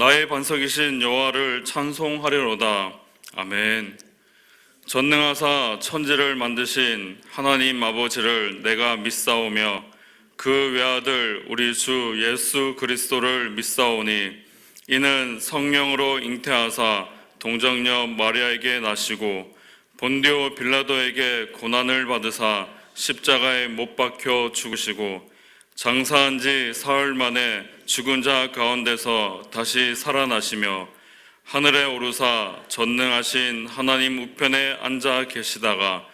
나의 반석이신 여호와를 찬송하려로다. 아멘. 전능하사 천지를 만드신 하나님 아버지를 내가 믿사오며 그 외아들 우리 주 예수 그리스도를 믿사오니 이는 성령으로 잉태하사 동정녀 마리아에게 나시고 본디오 빌라도에게 고난을 받으사 십자가에 못 박혀 죽으시고 장사한 지 사흘 만에 죽은 자 가운데서 다시 살아나시며 하늘에 오르사 전능하신 하나님 우편에 앉아 계시다가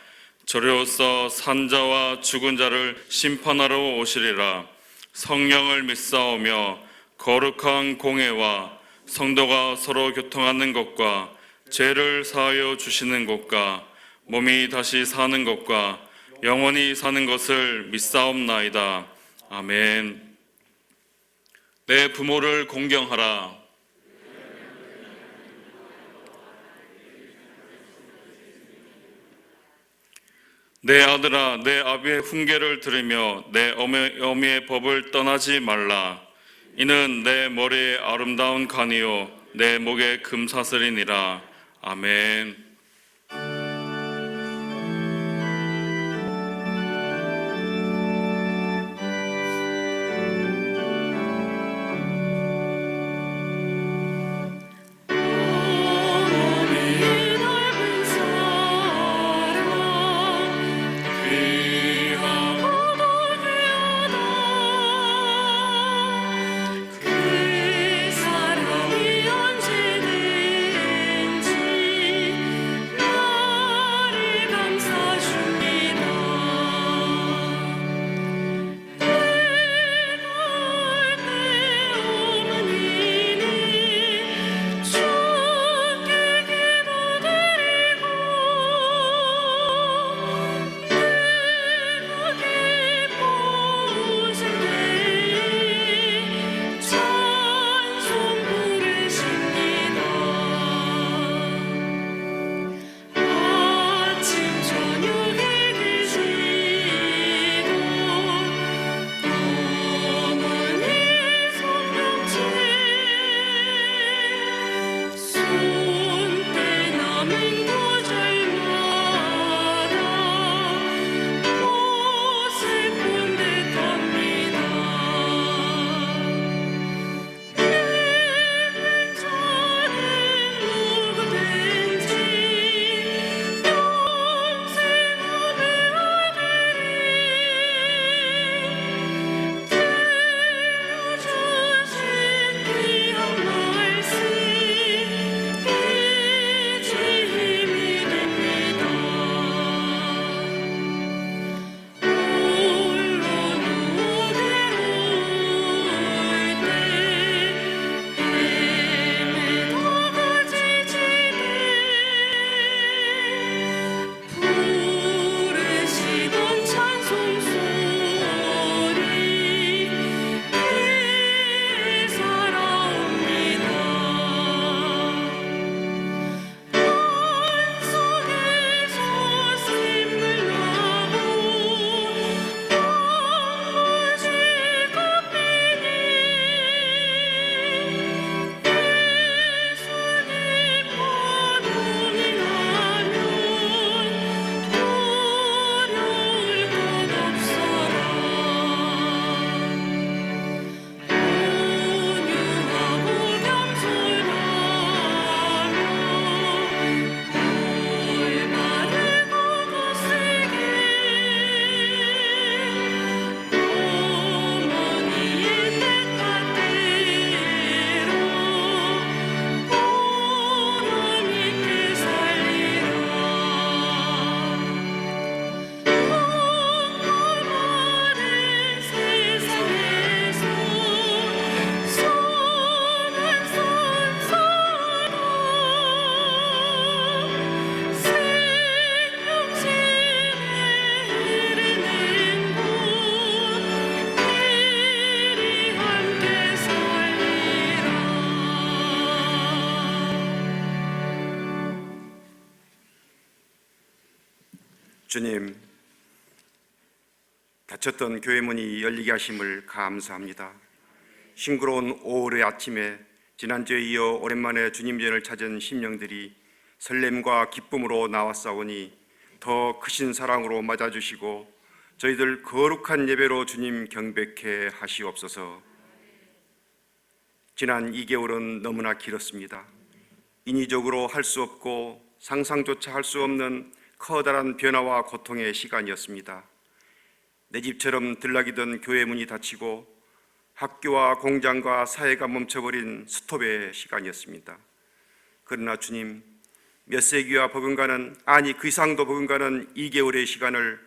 저리로서 산자와 죽은 자를 심판하러 오시리라. 성령을 믿사오며 거룩한 공회와 성도가 서로 교통하는 것과 죄를 사하여 주시는 것과 몸이 다시 사는 것과 영원히 사는 것을 믿사옵나이다. 아멘. 내 부모를 공경하라. 내 아들아, 내 아비의 훈계를 들으며 내 어미의 법을 떠나지 말라. 이는 내 머리에 아름다운 간이요 내 목에 금사슬이니라. 아멘. 주님, 닫혔던 교회 문이 열리게 하심을 감사합니다. 싱그러운 5월의 아침에 지난주에 이어 오랜만에 주님 전을 찾은 심령들이 설렘과 기쁨으로 나왔사오니 더 크신 사랑으로 맞아주시고 저희들 거룩한 예배로 주님 경배케 하시옵소서. 지난 2개월은 너무나 길었습니다. 인위적으로 할 수 없고 상상조차 할 수 없는 커다란 변화와 고통의 시간이었습니다. 내 집처럼 들락이던 교회 문이 닫히고 학교와 공장과 사회가 멈춰버린 스톱의 시간이었습니다. 그러나 주님, 몇 세기와 버금가는, 아니 그 이상도 버금가는 2개월의 시간을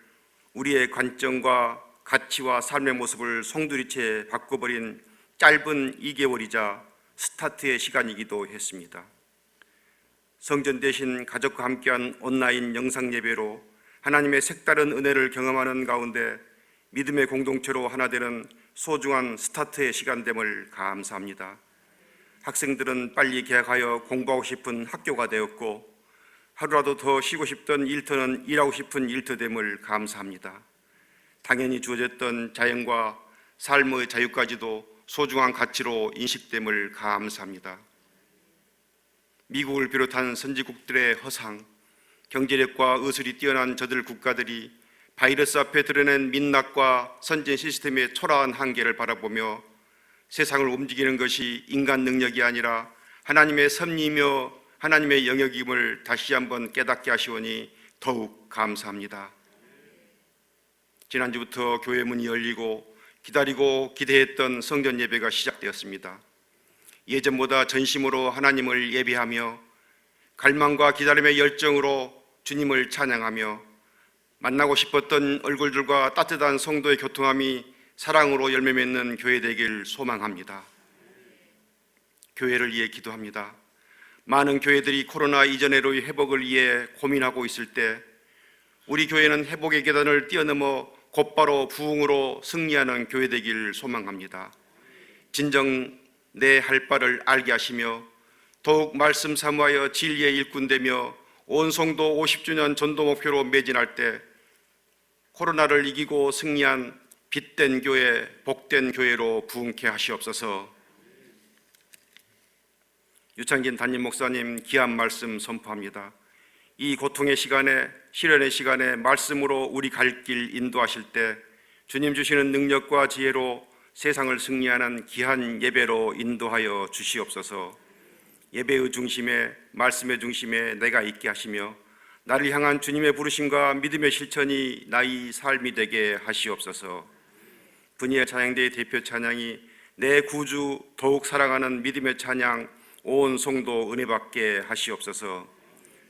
우리의 관점과 가치와 삶의 모습을 송두리째 바꿔버린 짧은 2개월이자 스타트의 시간이기도 했습니다. 성전 대신 가족과 함께한 온라인 영상 예배로 하나님의 색다른 은혜를 경험하는 가운데 믿음의 공동체로 하나 되는 소중한 스타트의 시간됨을 감사합니다. 학생들은 빨리 개학하여 공부하고 싶은 학교가 되었고 하루라도 더 쉬고 싶던 일터는 일하고 싶은 일터됨을 감사합니다. 당연히 주어졌던 자연과 삶의 자유까지도 소중한 가치로 인식됨을 감사합니다. 미국을 비롯한 선진국들의 허상, 경제력과 의술이 뛰어난 저들 국가들이 바이러스 앞에 드러낸 민낯과 선진 시스템의 초라한 한계를 바라보며 세상을 움직이는 것이 인간 능력이 아니라 하나님의 섭리이며 하나님의 영역임을 다시 한번 깨닫게 하시오니 더욱 감사합니다. 지난주부터 교회 문이 열리고 기다리고 기대했던 성전 예배가 시작되었습니다. 예전보다 전심으로 하나님을 예배하며 갈망과 기다림의 열정으로 주님을 찬양하며 만나고 싶었던 얼굴들과 따뜻한 성도의 교통함이 사랑으로 열매 맺는 교회 되길 소망합니다. 교회를 위해 기도합니다. 많은 교회들이 코로나 이전으로의 회복을 위해 고민하고 있을 때 우리 교회는 회복의 계단을 뛰어넘어 곧바로 부흥으로 승리하는 교회 되길 소망합니다. 진정 내 할 바를 알게 하시며 더욱 말씀 사모하여 진리의 일꾼 되며 온 성도 50주년 전도 목표로 매진할 때 코로나를 이기고 승리한 빛된 교회, 복된 교회로 부흥케 하시옵소서. 유창진 담임 목사님 귀한 말씀 선포합니다. 이 고통의 시간에, 시련의 시간에 말씀으로 우리 갈 길 인도하실 때 주님 주시는 능력과 지혜로 세상을 승리하는 귀한 예배로 인도하여 주시옵소서. 예배의 중심에, 말씀의 중심에 내가 있게 하시며 나를 향한 주님의 부르심과 믿음의 실천이 나의 삶이 되게 하시옵소서. 분이의 찬양대의 대표 찬양이 내 구주 더욱 사랑하는 믿음의 찬양 온 성도 은혜 받게 하시옵소서.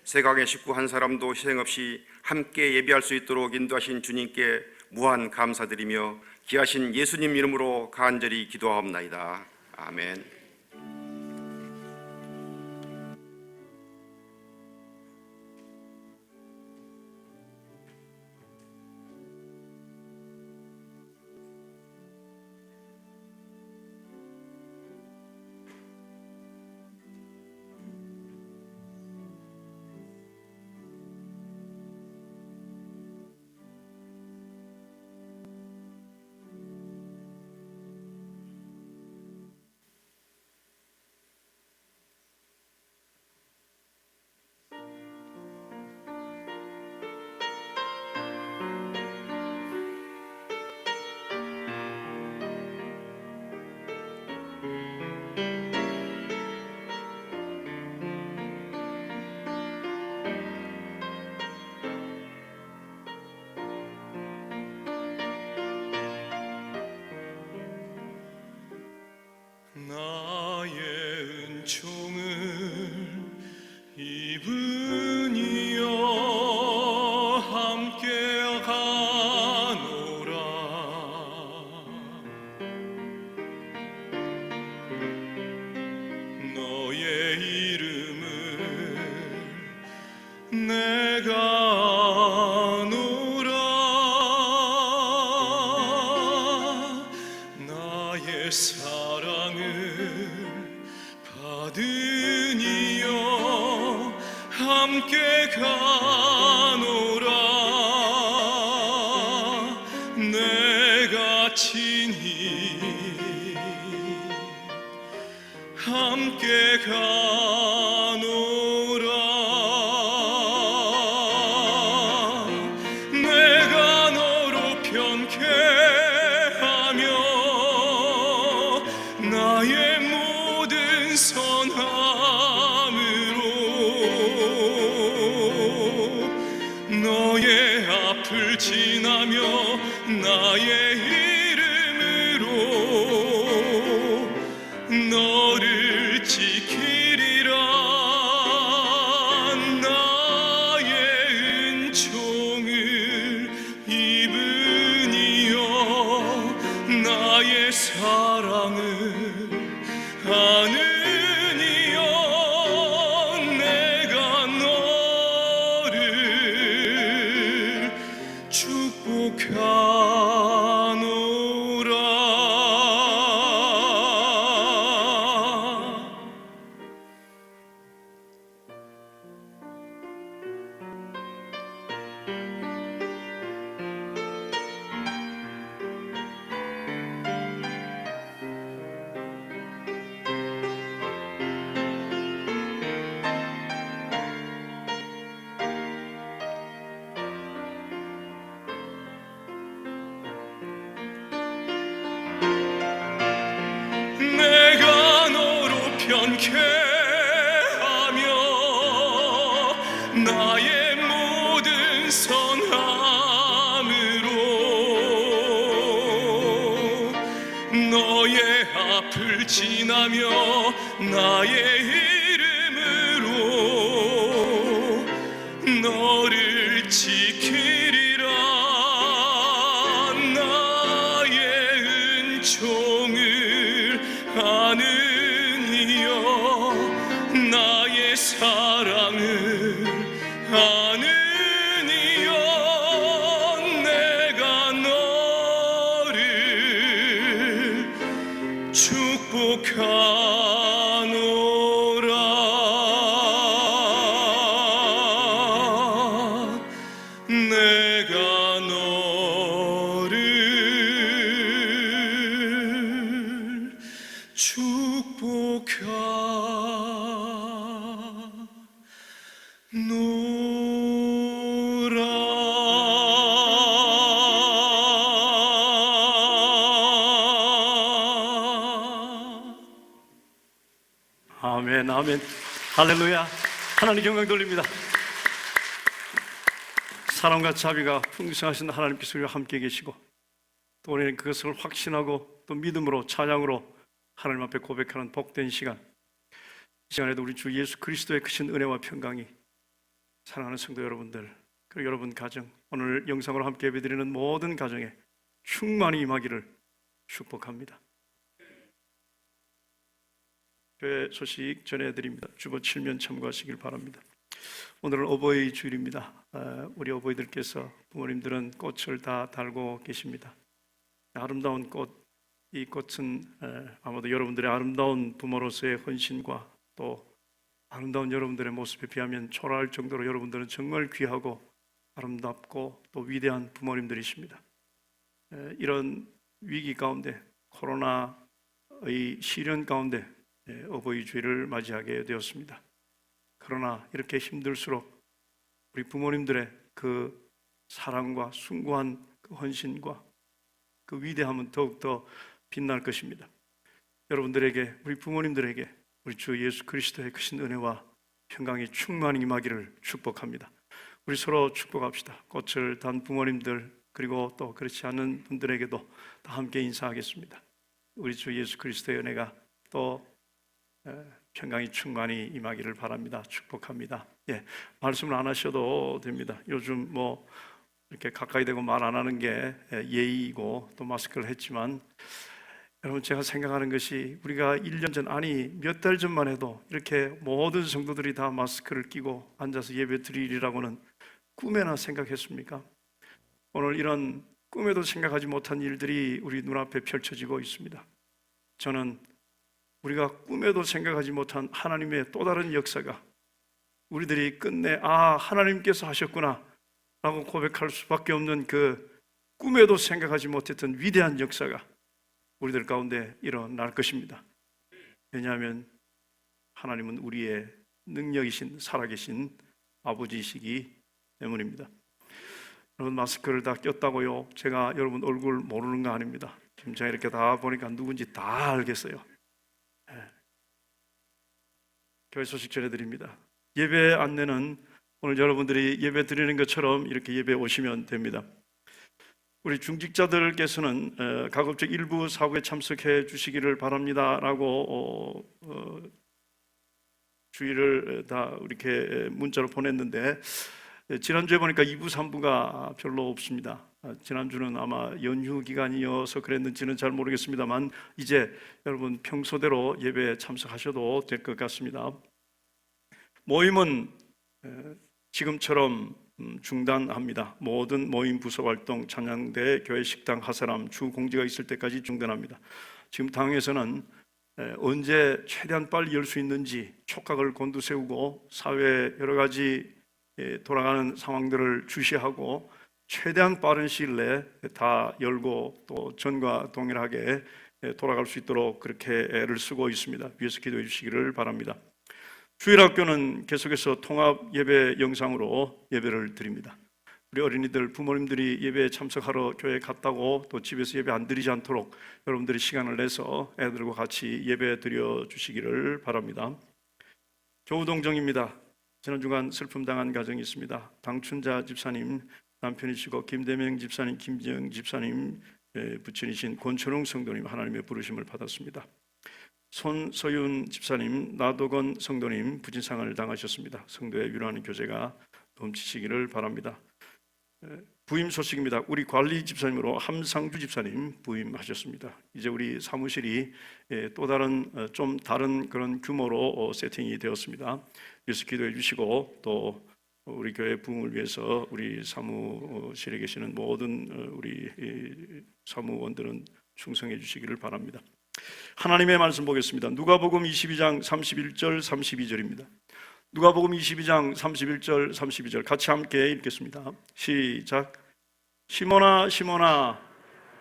세강의 식구 한 사람도 희생 없이 함께 예배할 수 있도록 인도하신 주님께 무한 감사드리며 귀하신 예수님 이름으로 간절히 기도하옵나이다. 아멘. 나의 은총을 입으니여 함께 가노라. 너의 이름을 내가 아노라. 나의 사랑을 받으니여 함께 가노라. 내가 친히 함께 가노라. 내가 너로 편케하며 나의 모든 선함으로 너의 앞을 지나며 나의 이름으로 너를 지키리라. 나의 은총을 입으니여 나의 사랑을 아느니여 내가 너를 축복하노라. 내가 너로 편케하며 나의 모든 선함으로 너의 앞을 지나며 나의 이름으로 너를 지키리라. 나의 은총을 아느니여 나의 사랑을 아느니여 내가 너를 축복하노라. 내가 너를 아멘, 아멘, 할렐루야. 하나님 영광 돌립니다. 사랑과 자비가 풍성하신 하나님께서 우리와 함께 계시고 또 우리는 그것을 확신하고 또 믿음으로 찬양으로 하나님 앞에 고백하는 복된 시간, 이 시간에도 우리 주 예수 그리스도의 크신 은혜와 평강이 사랑하는 성도 여러분들 그리고 여러분 가정, 오늘 영상으로 함께 예배드리는 모든 가정에 충만히 임하기를 축복합니다. 교회 소식 전해드립니다. 주보 7면 참고하시길 바랍니다. 오늘은 어버이 주일입니다. 우리 어버이들께서 부모님들은 꽃을 다 달고 계십니다. 아름다운 꽃, 이 꽃은 아마도 여러분들의 아름다운 부모로서의 헌신과 또 아름다운 여러분들의 모습에 비하면 초라할 정도로 여러분들은 정말 귀하고 아름답고 또 위대한 부모님들이십니다. 이런 위기 가운데, 코로나의 시련 가운데 어버이 주일을 맞이하게 되었습니다. 그러나 이렇게 힘들수록 우리 부모님들의 그 사랑과 숭고한 그 헌신과 그 위대함은 더욱더 빛날 것입니다. 여러분들에게, 우리 부모님들에게 우리 주 예수 그리스도의 크신 은혜와 평강이 충만히 임하기를 축복합니다. 우리 서로 축복합시다. 꽃을 단 부모님들 그리고 또 그렇지 않은 분들에게도 다 함께 인사하겠습니다. 우리 주 예수 그리스도의 은혜가 또 평강이 충만히 임하기를 바랍니다. 축복합니다. 말씀을 안 하셔도 됩니다. 요즘 뭐 이렇게 가까이 대고 말 안 하는 게 예의이고 또 마스크를 했지만, 여러분 제가 생각하는 것이 우리가 1년 전, 아니 몇 달 전만 해도 이렇게 모든 성도들이 다 마스크를 끼고 앉아서 예배 드리리라고는 꿈에나 생각했습니까? 오늘 이런 꿈에도 생각하지 못한 일들이 우리 눈앞에 펼쳐지고 있습니다. 저는 우리가 꿈에도 생각하지 못한 하나님의 또 다른 역사가 우리들이 끝내 하나님께서 하셨구나 라고 고백할 수밖에 없는 그 꿈에도 생각하지 못했던 위대한 역사가 우리들 가운데 일어날 것입니다. 왜냐하면 하나님은 우리의 능력이신 살아계신 아버지이시기 때문입니다. 여러분, 마스크를 다 꼈다고요 제가 여러분 얼굴 모르는 거 아닙니다. 지금 제가 이렇게 다 보니까 누군지 다 알겠어요. 교회 소식 전해드립니다. 예배 안내는 오늘 여러분들이 예배 드리는 것처럼 이렇게 예배 오시면 됩니다. 우리 중직자들께서는 가급적 일부 사부에 참석해 주시기를 바랍니다라고 주의를 다 이렇게 문자로 보냈는데, 지난주에 보니까 2부, 3부가 별로 없습니다. 지난주는 아마 연휴 기간이어서 그랬는지는 잘 모르겠습니다만 이제 여러분 평소대로 예배에 참석하셔도 될 것 같습니다. 모임은 지금처럼 중단합니다. 모든 모임, 부서 활동, 찬양대, 교회 식당, 하사람, 주 공지가 있을 때까지 중단합니다. 지금 당에서는 언제 최대한 빨리 열 수 있는지 촉각을 곤두세우고 사회 여러 가지 돌아가는 상황들을 주시하고 최대한 빠른 시일 내에 다 열고 또 전과 동일하게 돌아갈 수 있도록 그렇게 애를 쓰고 있습니다. 위에서 기도해 주시기를 바랍니다. 주일학교는 계속해서 통합 예배 영상으로 예배를 드립니다. 우리 어린이들, 부모님들이 예배에 참석하러 교회에 갔다고 또 집에서 예배 안 드리지 않도록 여러분들이 시간을 내서 애들과 같이 예배 드려 주시기를 바랍니다. 교우동정입니다. 지난 주간 슬픔 당한 가정이 있습니다. 당춘자 집사님 남편이시고 김대명 집사님, 김지영 집사님 부친이신 권철웅 성도님 하나님의 부르심을 받았습니다. 손서윤 집사님, 나도건 성도님 부진상을 당하셨습니다. 성도의 위로하는 교제가 넘치시기를 바랍니다. 부임 소식입니다. 우리 관리 집사님으로 함상주 집사님 부임하셨습니다. 이제 우리 사무실이 또 다른 좀 다른 그런 규모로 세팅이 되었습니다. 그래서 기도해 주시고 또 우리 교회 부흥을 위해서 우리 사무실에 계시는 모든 우리 사무원들은 충성해 주시기를 바랍니다. 하나님의 말씀 보겠습니다. 누가복음 22장 31절 32절입니다. 누가복음 22장 31절 32절 같이 함께 읽겠습니다. 시작. 시몬아 시몬아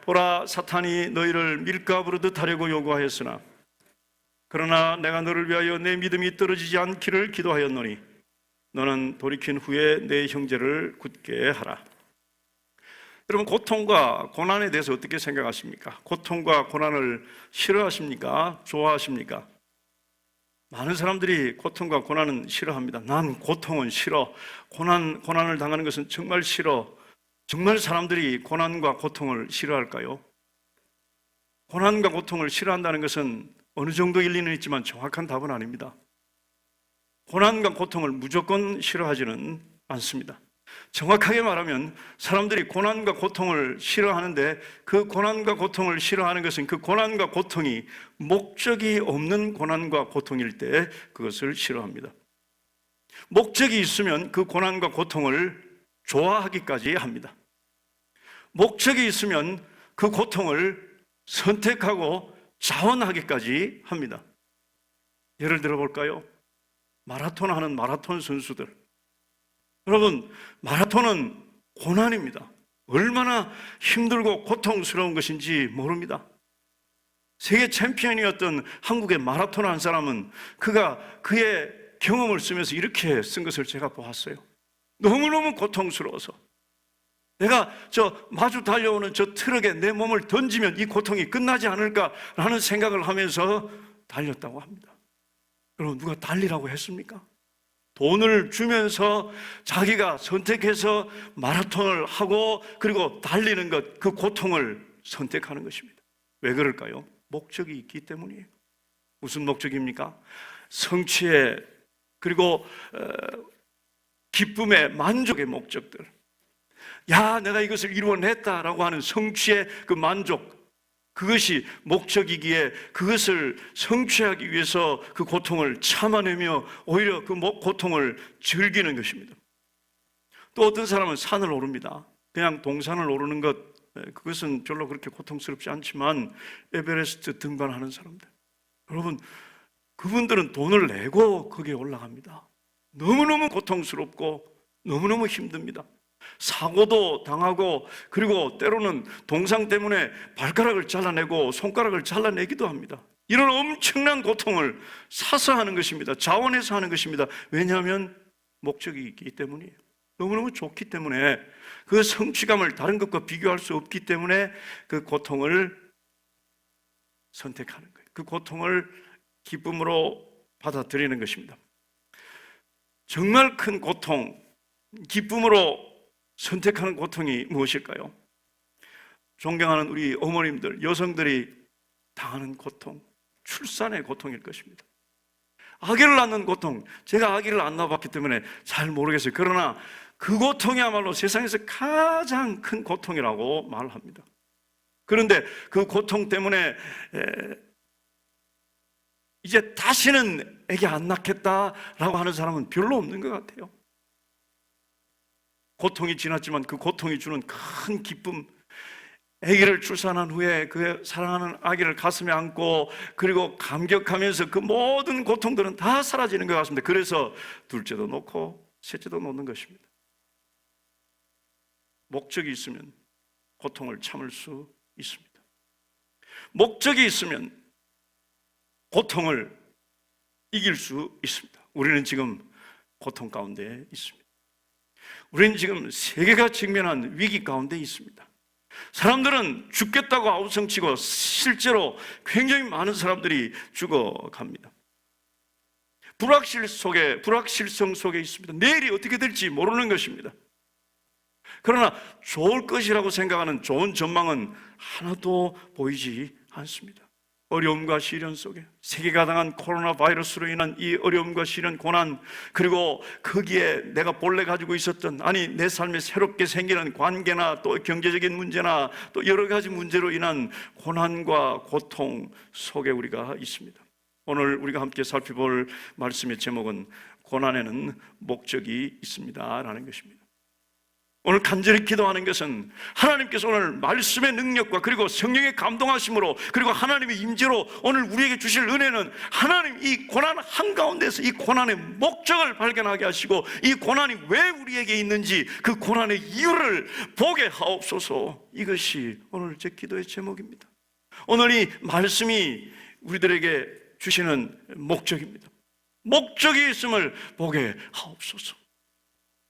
보라, 사탄이 너희를 밀가부르듯 하려고 요구하였으나 그러나 내가 너를 위하여 내 믿음이 떨어지지 않기를 기도하였노니 너는 돌이킨 후에 내 형제를 굳게 하라. 여러분, 고통과 고난에 대해서 어떻게 생각하십니까? 고통과 고난을 싫어하십니까? 좋아하십니까? 많은 사람들이 고통과 고난은 싫어합니다. 난 고통은 싫어. 고난을 당하는 것은 정말 싫어. 정말 사람들이 고난과 고통을 싫어할까요? 고난과 고통을 싫어한다는 것은 어느 정도 일리는 있지만 정확한 답은 아닙니다. 고난과 고통을 무조건 싫어하지는 않습니다. 정확하게 말하면 사람들이 고난과 고통을 싫어하는데 그 고난과 고통을 싫어하는 것은 그 고난과 고통이 목적이 없는 고난과 고통일 때 그것을 싫어합니다. 목적이 있으면 그 고난과 고통을 좋아하기까지 합니다. 목적이 있으면 그 고통을 선택하고 자원하기까지 합니다. 예를 들어 볼까요? 마라톤 하는 마라톤 선수들. 여러분, 마라톤은 고난입니다. 얼마나 힘들고 고통스러운 것인지 모릅니다. 세계 챔피언이었던 한국의 마라톤 한 사람은 그의 경험을 쓰면서 이렇게 쓴 것을 제가 보았어요. 너무너무 고통스러워서 내가 마주 달려오는 저 트럭에 내 몸을 던지면 이 고통이 끝나지 않을까라는 생각을 하면서 달렸다고 합니다. 여러분, 누가 달리라고 했습니까? 돈을 주면서 자기가 선택해서 마라톤을 하고 그리고 달리는 것, 그 고통을 선택하는 것입니다. 왜 그럴까요? 목적이 있기 때문이에요. 무슨 목적입니까? 성취의 그리고 기쁨의 만족의 목적들. 야, 내가 이것을 이루어냈다라고 하는 성취의 그 만족, 그것이 목적이기에 그것을 성취하기 위해서 그 고통을 참아내며 오히려 그 고통을 즐기는 것입니다. 또 어떤 사람은 산을 오릅니다. 그냥 동산을 오르는 것, 그것은 별로 그렇게 고통스럽지 않지만 에베레스트 등반하는 사람들, 여러분, 그분들은 돈을 내고 거기에 올라갑니다. 너무너무 고통스럽고 너무너무 힘듭니다. 사고도 당하고 그리고 때로는 동상 때문에 발가락을 잘라내고 손가락을 잘라내기도 합니다. 이런 엄청난 고통을 사서 하는 것입니다. 자원해서 하는 것입니다. 왜냐하면 목적이 있기 때문이에요. 너무너무 좋기 때문에, 그 성취감을 다른 것과 비교할 수 없기 때문에 그 고통을 선택하는 거예요. 그 고통을 기쁨으로 받아들이는 것입니다. 정말 큰 고통, 기쁨으로 선택하는 고통이 무엇일까요? 존경하는 우리 어머님들, 여성들이 당하는 고통, 출산의 고통일 것입니다. 아기를 낳는 고통, 제가 아기를 안 낳아봤기 때문에 잘 모르겠어요. 그러나 그 고통이야말로 세상에서 가장 큰 고통이라고 말합니다. 그런데 그 고통 때문에 이제 다시는 아기 안 낳겠다라고 하는 사람은 별로 없는 것 같아요. 고통이 지났지만 그 고통이 주는 큰 기쁨, 아기를 출산한 후에 그 사랑하는 아기를 가슴에 안고 그리고 감격하면서 그 모든 고통들은 다 사라지는 것 같습니다. 그래서 둘째도 놓고 셋째도 놓는 것입니다. 목적이 있으면 고통을 참을 수 있습니다. 목적이 있으면 고통을 이길 수 있습니다. 우리는 지금 고통 가운데 있습니다. 우리는 지금 세계가 직면한 위기 가운데 있습니다. 사람들은 죽겠다고 아우성치고 실제로 굉장히 많은 사람들이 죽어갑니다. 불확실성 속에 있습니다. 내일이 어떻게 될지 모르는 것입니다. 그러나 좋을 것이라고 생각하는 좋은 전망은 하나도 보이지 않습니다. 어려움과 시련 속에, 세계가 당한 코로나 바이러스로 인한 이 어려움과 시련, 고난, 그리고 거기에 내가 본래 가지고 있었던, 아니 내 삶에 새롭게 생기는 관계나 또 경제적인 문제나 또 여러 가지 문제로 인한 고난과 고통 속에 우리가 있습니다. 오늘 우리가 함께 살펴볼 말씀의 제목은 고난에는 목적이 있습니다 라는 것입니다. 오늘 간절히 기도하는 것은 하나님께서 오늘 말씀의 능력과 그리고 성령의 감동하심으로 그리고 하나님의 임재로 오늘 우리에게 주실 은혜는 하나님 이 고난 한가운데서 이 고난의 목적을 발견하게 하시고 이 고난이 왜 우리에게 있는지 그 고난의 이유를 보게 하옵소서. 이것이 오늘 제 기도의 제목입니다. 오늘 이 말씀이 우리들에게 주시는 목적입니다. 목적이 있음을 보게 하옵소서.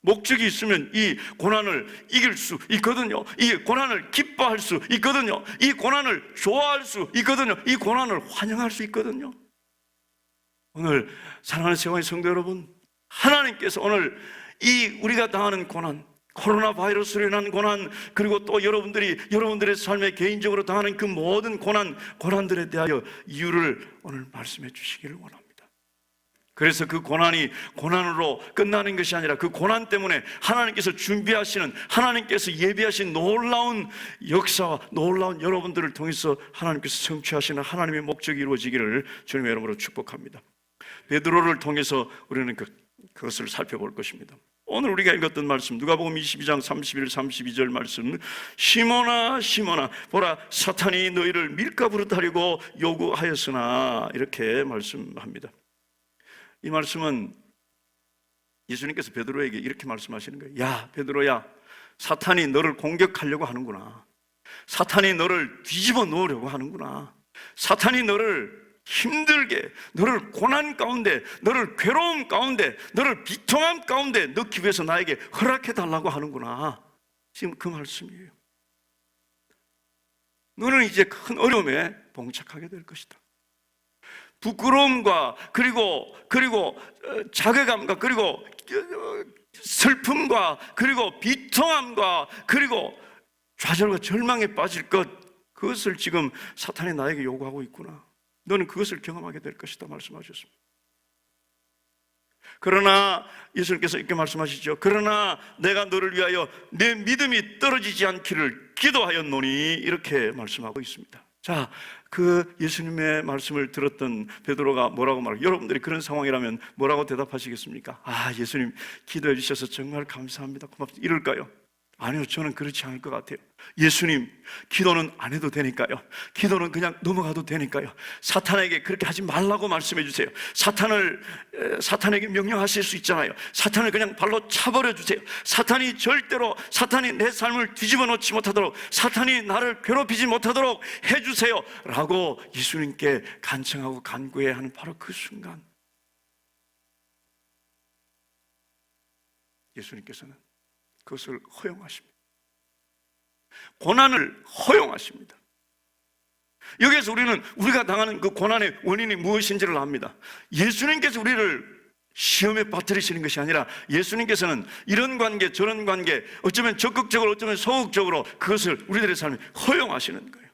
목적이 있으면 이 고난을 이길 수 있거든요. 이 고난을 기뻐할 수 있거든요. 이 고난을 좋아할 수 있거든요. 이 고난을 환영할 수 있거든요. 오늘 사랑하는 세상의 성도 여러분, 하나님께서 오늘 이 우리가 당하는 고난, 코로나 바이러스로 인한 고난, 그리고 또 여러분들의 삶에 개인적으로 당하는 그 모든 고난들에 대하여 이유를 오늘 말씀해 주시기를 원합니다. 그래서 그 고난이 고난으로 끝나는 것이 아니라 그 고난 때문에 하나님께서 준비하시는, 하나님께서 예비하신 놀라운 역사와 놀라운 여러분들을 통해서 하나님께서 성취하시는 하나님의 목적이 이루어지기를 주님의 이름으로 축복합니다. 베드로를 통해서 우리는 그것을 살펴볼 것입니다. 오늘 우리가 읽었던 말씀, 누가복음 22장 31, 32절 말씀, 시몬아 시몬아 보라 사탄이 너희를 밀가부르 하려고 요구하였으나, 이렇게 말씀합니다. 이 말씀은 예수님께서 베드로에게 이렇게 말씀하시는 거예요. 야 베드로야, 사탄이 너를 공격하려고 하는구나. 사탄이 너를 뒤집어 놓으려고 하는구나. 사탄이 너를 힘들게, 너를 고난 가운데, 너를 괴로움 가운데, 너를 비통함 가운데 넣기 위해서 나에게 허락해 달라고 하는구나. 지금 그 말씀이에요. 너는 이제 큰 어려움에 봉착하게 될 것이다. 부끄러움과 그리고 자괴감과 그리고 슬픔과 그리고 비통함과 그리고 좌절과 절망에 빠질 것, 그것을 지금 사탄이 나에게 요구하고 있구나. 너는 그것을 경험하게 될 것이다 말씀하셨습니다. 그러나 예수님께서 이렇게 말씀하시죠. 그러나 내가 너를 위하여 내 믿음이 떨어지지 않기를 기도하였노니, 이렇게 말씀하고 있습니다. 자, 그 예수님의 말씀을 들었던 베드로가 뭐라고 말해요? 여러분들이 그런 상황이라면 뭐라고 대답하시겠습니까? 아, 예수님 기도해 주셔서 정말 감사합니다, 고맙습니다, 이럴까요? 아니요, 저는 그렇지 않을 것 같아요. 예수님, 기도는 안 해도 되니까요. 기도는 그냥 넘어가도 되니까요. 사탄에게 그렇게 하지 말라고 말씀해 주세요. 사탄에게 명령하실 수 있잖아요. 사탄을 그냥 발로 차버려 주세요. 사탄이 내 삶을 뒤집어 놓지 못하도록, 사탄이 나를 괴롭히지 못하도록 해 주세요 라고 예수님께 간청하고 간구해야 하는 바로 그 순간, 예수님께서는 그것을 허용하십니다. 고난을 허용하십니다. 여기에서 우리는 우리가 당하는 그 고난의 원인이 무엇인지를 압니다. 예수님께서 우리를 시험에 빠뜨리시는 것이 아니라 예수님께서는 이런 관계 저런 관계, 어쩌면 적극적으로 어쩌면 소극적으로 그것을 우리들의 삶에 허용하시는 거예요.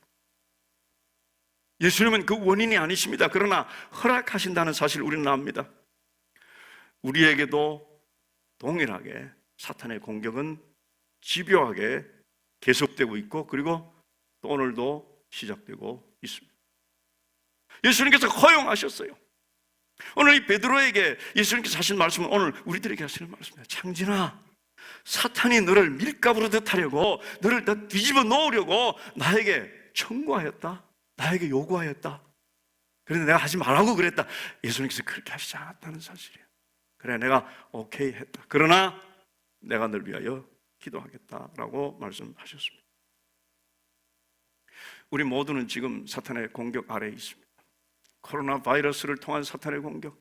예수님은 그 원인이 아니십니다. 그러나 허락하신다는 사실을 우리는 압니다. 우리에게도 동일하게 사탄의 공격은 집요하게 계속되고 있고, 그리고 또 오늘도 시작되고 있습니다. 예수님께서 허용하셨어요. 오늘 이 베드로에게 예수님께서 하신 말씀은 오늘 우리들에게 하시는 말씀입니다. 창진아, 사탄이 너를 밀가부로 듯하려고, 너를 다 뒤집어 놓으려고 나에게 청구하였다, 나에게 요구하였다. 그런데 내가 하지 말라고 그랬다. 예수님께서 그렇게 하시지 않았다는 사실이에요. 그래, 내가 오케이 했다. 그러나 내가 널 위하여 기도하겠다라고 말씀하셨습니다. 우리 모두는 지금 사탄의 공격 아래에 있습니다. 코로나 바이러스를 통한 사탄의 공격,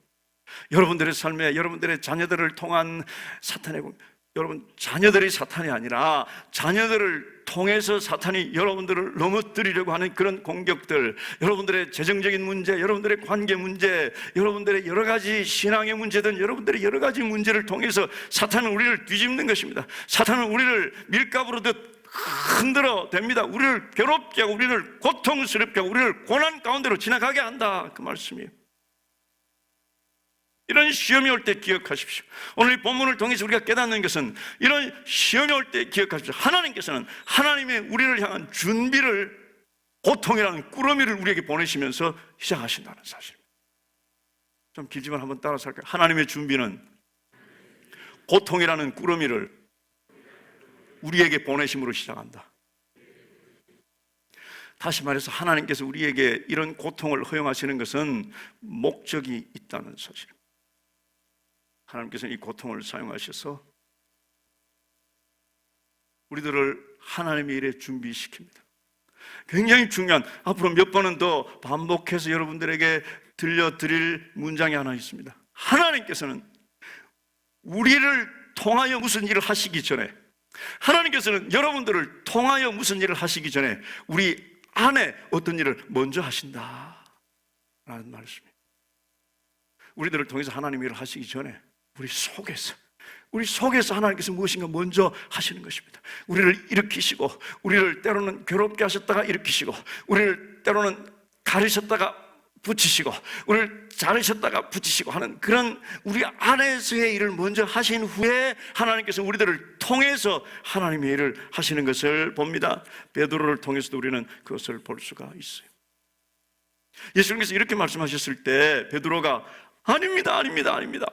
여러분들의 삶에 여러분들의 자녀들을 통한 사탄의 공격, 여러분 자녀들이 사탄이 아니라 자녀들을 통해서 사탄이 여러분들을 넘어뜨리려고 하는 그런 공격들, 여러분들의 재정적인 문제, 여러분들의 관계 문제, 여러분들의 여러 가지 신앙의 문제든 여러분들의 여러 가지 문제를 통해서 사탄은 우리를 뒤집는 것입니다. 사탄은 우리를 밀가부르듯 흔들어 댑니다. 우리를 괴롭게 하고 우리를 고통스럽게 하고 우리를 고난 가운데로 지나가게 한다, 그 말씀이에요. 이런 시험이 올 때 기억하십시오. 오늘 이 본문을 통해서 우리가 깨닫는 것은, 이런 시험이 올 때 기억하십시오. 하나님께서는 하나님의 우리를 향한 준비를, 고통이라는 꾸러미를 우리에게 보내시면서 시작하신다는 사실입니다. 좀 길지만 한번 따라서 할까요? 하나님의 준비는 고통이라는 꾸러미를 우리에게 보내심으로 시작한다. 다시 말해서 하나님께서 우리에게 이런 고통을 허용하시는 것은 목적이 있다는 사실입니다. 하나님께서는 이 고통을 사용하셔서 우리들을 하나님의 일에 준비시킵니다. 굉장히 중요한, 앞으로 몇 번은 더 반복해서 여러분들에게 들려드릴 문장이 하나 있습니다. 하나님께서는 우리를 통하여 무슨 일을 하시기 전에, 하나님께서는 여러분들을 통하여 무슨 일을 하시기 전에 우리 안에 어떤 일을 먼저 하신다 라는 말씀입니다. 우리들을 통해서 하나님 일을 하시기 전에 우리 속에서 하나님께서 무엇인가 먼저 하시는 것입니다. 우리를 일으키시고, 우리를 때로는 괴롭게 하셨다가 일으키시고, 우리를 때로는 가르셨다가 붙이시고, 우리를 자르셨다가 붙이시고 하는 그런 우리 안에서의 일을 먼저 하신 후에 하나님께서 우리들을 통해서 하나님의 일을 하시는 것을 봅니다. 베드로를 통해서도 우리는 그것을 볼 수가 있어요. 예수님께서 이렇게 말씀하셨을 때 베드로가 아닙니다, 아닙니다, 아닙니다.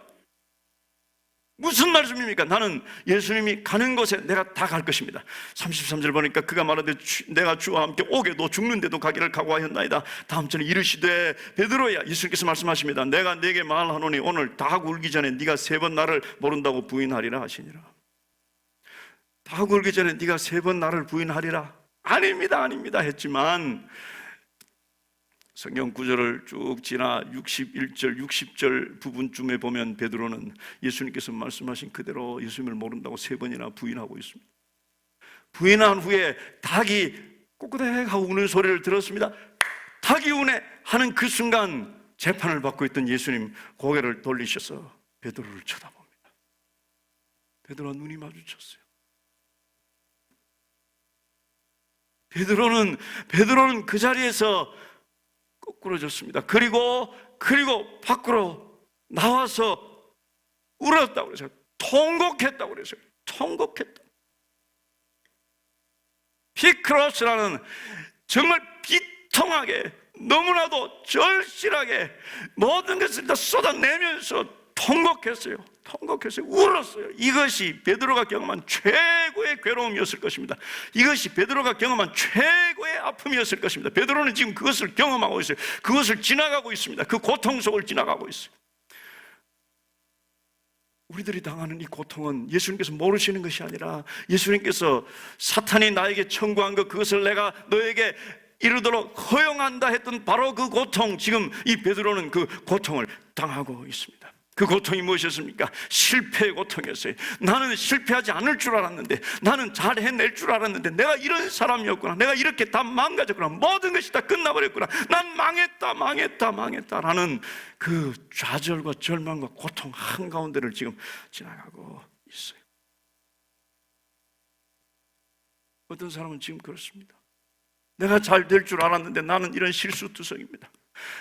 무슨 말씀입니까? 나는 예수님이 가는 곳에 내가 다 갈 것입니다. 33절 보니까 그가 말하되 내가 주와 함께 오게도 죽는데도 가기를 각오하였나이다. 다음 절에 이르시되 베드로야, 예수님께서 말씀하십니다. 내가 네게 말하노니 오늘 다 굴기 전에 네가 3번 나를 모른다고 부인하리라 하시니라. 다 굴기 전에 네가 3번 나를 부인하리라. 아닙니다, 아닙니다 했지만 성경 구절을 쭉 지나 61절, 60절 부분쯤에 보면 베드로는 예수님께서 말씀하신 그대로 예수님을 모른다고 3번이나 부인하고 있습니다. 부인한 후에 닭이 꼬꼬댁하고 우는 소리를 들었습니다. 닭이 우네 하는 그 순간 재판을 받고 있던 예수님 고개를 돌리셔서 베드로를 쳐다봅니다. 베드로와 눈이 마주쳤어요. 베드로는 그 자리에서 거꾸러졌습니다. 그리고 밖으로 나와서 울었다고 그랬어요. 통곡했다고 그랬어요. 통곡했다. 피크로스라는 정말 비통하게, 너무나도 절실하게 모든 것을 다 쏟아내면서 통곡했어요. 울었어요. 이것이 베드로가 경험한 최고의 괴로움이었을 것입니다. 이것이 베드로가 경험한 최고의 아픔이었을 것입니다. 베드로는 지금 그것을 경험하고 있어요. 그것을 지나가고 있습니다. 그 고통 속을 지나가고 있어요. 우리들이 당하는 이 고통은 예수님께서 모르시는 것이 아니라 예수님께서 사탄이 나에게 청구한 것, 그것을 내가 너에게 이르도록 허용한다 했던 바로 그 고통, 지금 이 베드로는 그 고통을 당하고 있습니다. 그 고통이 무엇이었습니까? 실패의 고통이었어요. 나는 실패하지 않을 줄 알았는데, 나는 잘 해낼 줄 알았는데, 내가 이런 사람이었구나, 내가 이렇게 다 망가졌구나, 모든 것이 다 끝나버렸구나, 난 망했다 라는 그 좌절과 절망과 고통 한가운데를 지금 지나가고 있어요. 어떤 사람은 지금 그렇습니다. 내가 잘 될 줄 알았는데 나는 이런 실수투성입니다.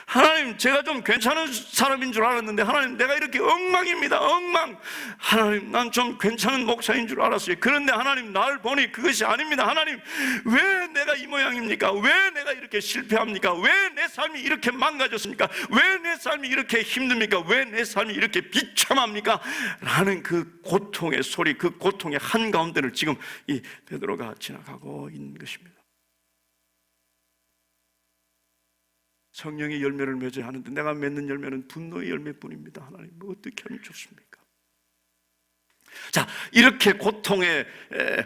하나님, 제가 좀 괜찮은 사람인 줄 알았는데 하나님, 내가 이렇게 엉망입니다. 엉망. 하나님, 난 좀 괜찮은 목사인 줄 알았어요. 그런데 하나님, 날 보니 그것이 아닙니다. 하나님, 왜 내가 이 모양입니까? 왜 내가 이렇게 실패합니까? 왜 내 삶이 이렇게 망가졌습니까? 왜 내 삶이 이렇게 힘듭니까? 왜 내 삶이 이렇게 비참합니까? 라는 그 고통의 소리, 그 고통의 한가운데를 지금 이 베드로가 지나가고 있는 것입니다. 성령의 열매를 맺어야 하는데 내가 맺는 열매는 분노의 열매뿐입니다. 하나님, 어떻게 하면 좋습니까? 자, 이렇게 고통의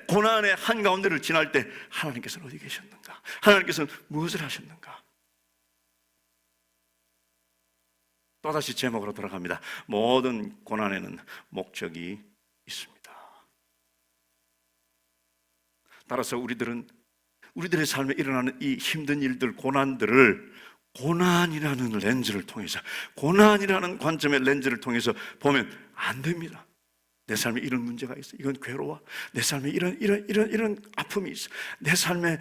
고난의 한가운데를 지날 때 하나님께서는 어디 계셨는가? 하나님께서는 무엇을 하셨는가? 또다시 제목으로 돌아갑니다. 모든 고난에는 목적이 있습니다. 따라서 우리들의 삶에 일어나는 이 힘든 일들, 고난들을 고난이라는 렌즈를 통해서, 고난이라는 관점의 렌즈를 통해서 보면 안 됩니다. 내 삶에 이런 문제가 있어. 이건 괴로워. 내 삶에 이런 아픔이 있어. 내 삶에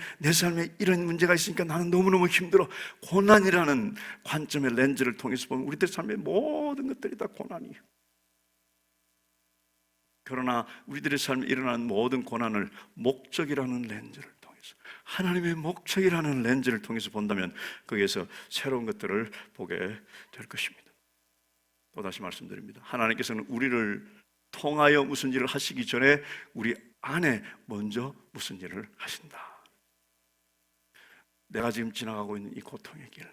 이런 문제가 있으니까 나는 너무너무 힘들어. 고난이라는 관점의 렌즈를 통해서 보면 우리들 삶의 모든 것들이 다 고난이에요. 그러나 우리들의 삶에 일어나는 모든 고난을 목적이라는 렌즈를 통해서, 하나님의 목적이라는 렌즈를 통해서 본다면 거기에서 새로운 것들을 보게 될 것입니다. 또다시 말씀드립니다. 하나님께서는 우리를 통하여 무슨 일을 하시기 전에 우리 안에 먼저 무슨 일을 하신다. 내가 지금 지나가고 있는 이 고통의 길,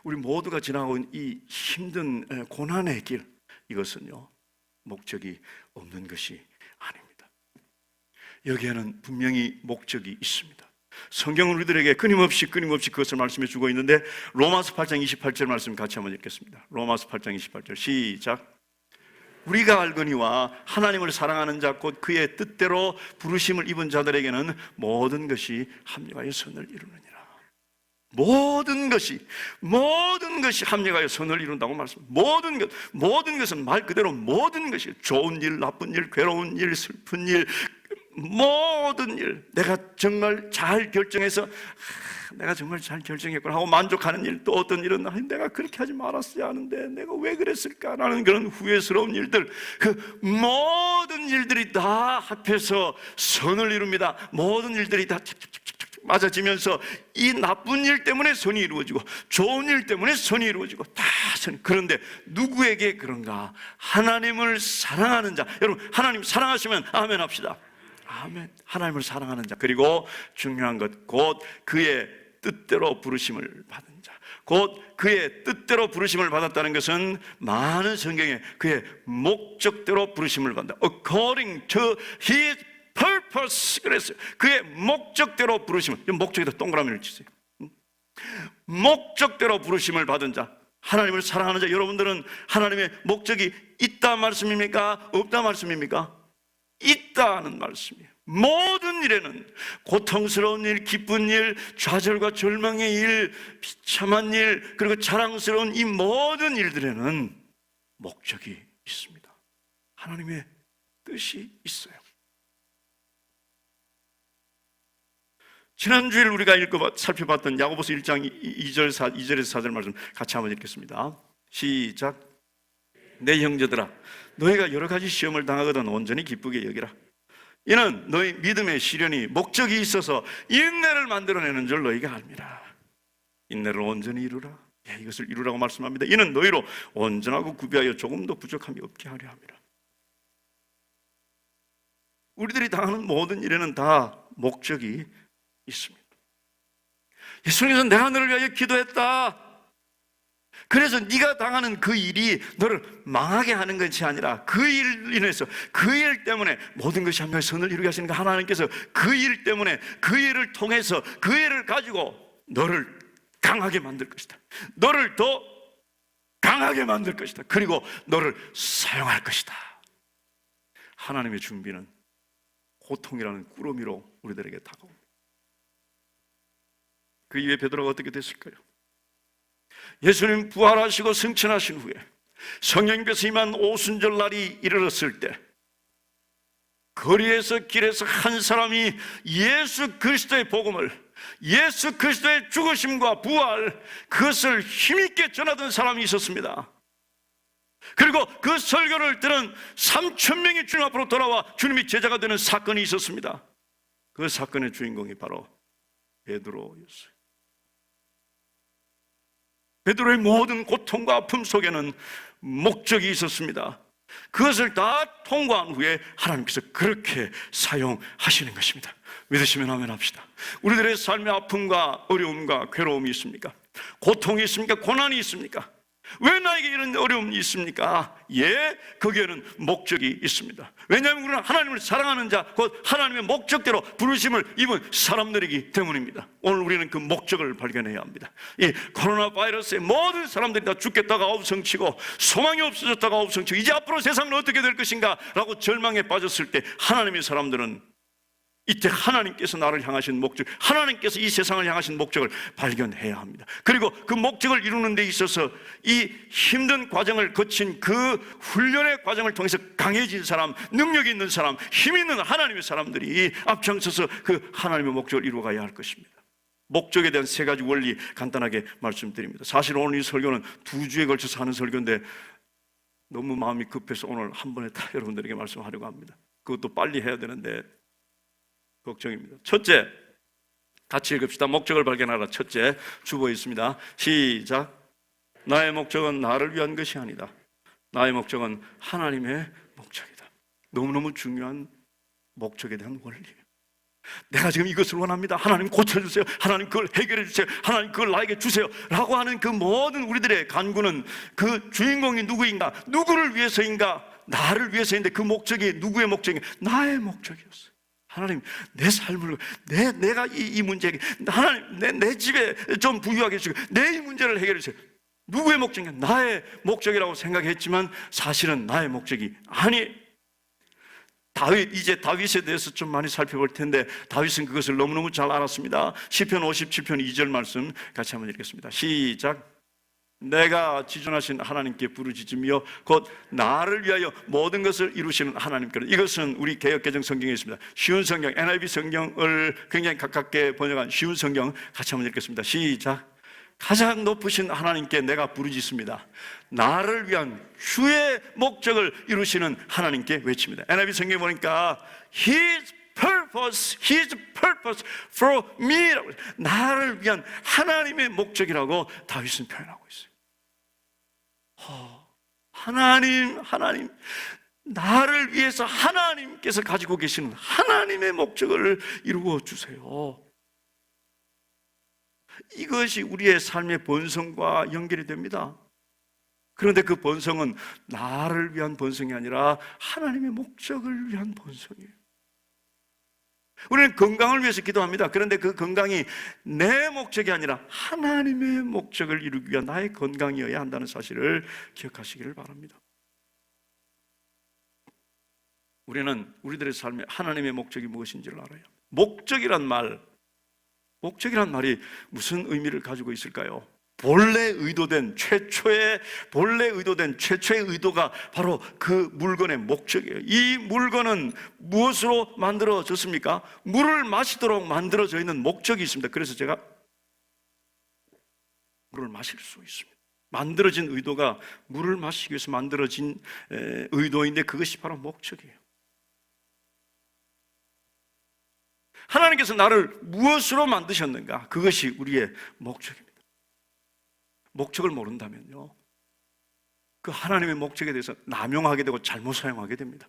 우리 모두가 지나가고 있는 이 힘든 고난의 길, 이것은요, 목적이 없는 것이 아닙니다. 여기에는 분명히 목적이 있습니다. 성경은 우리들에게 끊임없이 그것을 말씀해 주고 있는데, 로마서 8장 28절 말씀 같이 한번 읽겠습니다. 로마서 8장 28절 시작. 우리가 알거니와 하나님을 사랑하는 자 곧 그의 뜻대로 부르심을 입은 자들에게는 모든 것이 합력하여 선을 이루느니라. 모든 것이 합력하여 선을 이룬다고 말씀합니다. 모든 것은 말 그대로 모든 것이, 좋은 일, 나쁜 일, 괴로운 일, 슬픈 일, 모든 일, 내가 정말 잘 결정해서 내가 정말 잘 결정했구나 하고 만족하는 일, 또 어떤 일은 내가 그렇게 하지 말았어야 하는데 내가 왜 그랬을까라는 그런 후회스러운 일들, 그 모든 일들이 다 합해서 선을 이룹니다. 모든 일들이 다 맞아지면서 이 나쁜 일 때문에 선이 이루어지고 좋은 일 때문에 선이 이루어지고 다 선. 그런데 누구에게 그런가? 하나님을 사랑하는 자. 여러분, 하나님 사랑하시면 아멘 합시다. 아멘. 하나님을 사랑하는 자, 그리고 중요한 것, 곧 그의 뜻대로 부르심을 받은 자. 곧 그의 뜻대로 부르심을 받았다는 것은 많은 성경에 그의 목적대로 부르심을 받는다. According to His purpose. 그랬어요. 그의 목적대로 부르심을, 목적에다 동그라미를 치세요. 목적대로 부르심을 받은 자, 하나님을 사랑하는 자. 여러분들은 하나님의 목적이 있다 말씀입니까? 없다 말씀입니까? 있다는 말씀이에요. 모든 일에는 고통스러운 일, 기쁜 일, 좌절과 절망의 일, 비참한 일, 그리고 자랑스러운 이 모든 일들에는 목적이 있습니다. 하나님의 뜻이 있어요. 지난주에 우리가 살펴봤던 야고보서 1장 2절에서 4절 말씀 같이 한번 읽겠습니다. 시작. 내 형제들아, 너희가 여러 가지 시험을 당하거든 온전히 기쁘게 여기라. 이는 너희 믿음의 시련이 목적이 있어서 인내를 만들어내는 줄 너희가 압니다. 인내를 온전히 이루라. 이것을 이루라고 말씀합니다. 이는 너희로 온전하고 구비하여 조금도 부족함이 없게 하려 함이라. 우리들이 당하는 모든 일에는 다 목적이 있습니다. 예수님께서 내가 너를 위하여 기도했다. 그래서 네가 당하는 그 일이 너를 망하게 하는 것이 아니라 그 일을 인해서 그 일 때문에 모든 것이 한명의 선을 이루게 하시는 하나님께서 그 일 때문에 그 일을 통해서 그 일을 가지고 너를 강하게 만들 것이다. 너를 더 강하게 만들 것이다. 그리고 너를 사용할 것이다. 하나님의 준비는 고통이라는 꾸러미로 우리들에게 다가옵니다. 그 이후에 베드로가 어떻게 됐을까요? 예수님 부활하시고 승천하신 후에 성령께서 임한 오순절 날이 이르렀을 때 거리에서 길에서 한 사람이 예수 그리스도의 복음을, 예수 그리스도의 죽으심과 부활, 그것을 힘있게 전하던 사람이 있었습니다. 그리고 그 설교를 들은 3,000명이 주님 앞으로 돌아와 주님이 제자가 되는 사건이 있었습니다. 그 사건의 주인공이 바로 베드로였어요. 베드로의 모든 고통과 아픔 속에는 목적이 있었습니다. 그것을 다 통과한 후에 하나님께서 그렇게 사용하시는 것입니다. 믿으시면 아멘 합시다. 우리들의 삶의 아픔과 어려움과 괴로움이 있습니까? 고통이 있습니까? 고난이 있습니까? 왜 나에게 이런 어려움이 있습니까? 예, 거기에는 목적이 있습니다. 왜냐하면 우리는 하나님을 사랑하는 자, 곧 하나님의 목적대로 부르심을 입은 사람들이기 때문입니다. 오늘 우리는 그 목적을 발견해야 합니다. 이 코로나 바이러스에 모든 사람들이 다 죽겠다가 없성치고 소망이 없어졌다가 없성치고 이제 앞으로 세상은 어떻게 될 것인가 라고 절망에 빠졌을 때 하나님의 사람들은 이때 하나님께서 나를 향하신 목적, 하나님께서 이 세상을 향하신 목적을 발견해야 합니다. 그리고 그 목적을 이루는 데 있어서 이 힘든 과정을 거친 그 훈련의 과정을 통해서 강해진 사람, 능력 있는 사람, 힘 있는 하나님의 사람들이 앞장서서 그 하나님의 목적을 이루어가야 할 것입니다. 목적에 대한 세 가지 원리 간단하게 말씀드립니다. 사실 오늘 이 설교는 2주에 걸쳐서 하는 설교인데 너무 마음이 급해서 오늘 한 번에 다 여러분들에게 말씀하려고 합니다. 그것도 빨리 해야 되는데 걱정입니다. 첫째, 같이 읽읍시다. 목적을 발견하라. 첫째, 주보에 있습니다. 시작. 나의 목적은 나를 위한 것이 아니다. 나의 목적은 하나님의 목적이다. 너무너무 중요한 목적에 대한 원리예요. 내가 지금 이것을 원합니다. 하나님 고쳐주세요. 하나님 그걸 해결해 주세요. 하나님 그걸 나에게 주세요. 라고 하는 그 모든 우리들의 간구는 그 주인공이 누구인가? 누구를 위해서인가? 나를 위해서인데 그 목적이 누구의 목적인가? 나의 목적이었어요. 하나님, 내 삶을, 내가 이 문제, 하나님, 내 집에 좀 부유하게 해주시고, 내 이 문제를 해결해 주세요. 누구의 목적인가? 나의 목적이라고 생각했지만, 사실은 나의 목적이 아니. 이제 다윗에 대해서 좀 많이 살펴볼 텐데, 다윗은 그것을 너무너무 잘 알았습니다. 시편 57편 2절 말씀 같이 한번 읽겠습니다. 시작. 내가 지존하신 하나님께 부르짖으며 곧 나를 위하여 모든 것을 이루시는 하나님께로. 이것은 우리 개역개정 성경에 있습니다. 쉬운 성경, NIV 성경을 굉장히 가깝게 번역한 쉬운 성경 같이 한번 읽겠습니다. 시작. 가장 높으신 하나님께 내가 부르짖습니다. 나를 위한 주의 목적을 이루시는 하나님께 외칩니다. NIV 성경에 보니까 His purpose for me, 나를 위한 하나님의 목적이라고 다윗은 표현하고 있어요. 하나님, 나를 위해서 하나님께서 가지고 계시는 하나님의 목적을 이루어 주세요. 이것이 우리의 삶의 본성과 연결이 됩니다. 그런데 그 본성은 나를 위한 본성이 아니라 하나님의 목적을 위한 본성이에요. 우리는 건강을 위해서 기도합니다. 그런데 그 건강이 내 목적이 아니라 하나님의 목적을 이루기 위한 나의 건강이어야 한다는 사실을 기억하시기를 바랍니다. 우리는 우리들의 삶에 하나님의 목적이 무엇인지를 알아요. 목적이란 말이 무슨 의미를 가지고 있을까요? 본래 의도된 최초의 의도가 바로 그 물건의 목적이에요. 이 물건은 무엇으로 만들어졌습니까? 물을 마시도록 만들어져 있는 목적이 있습니다. 그래서 제가 물을 마실 수 있습니다. 만들어진 의도가 물을 마시기 위해서 만들어진 의도인데 그것이 바로 목적이에요. 하나님께서 나를 무엇으로 만드셨는가? 그것이 우리의 목적입니다. 목적을 모른다면요, 그 하나님의 목적에 대해서 남용하게 되고 잘못 사용하게 됩니다.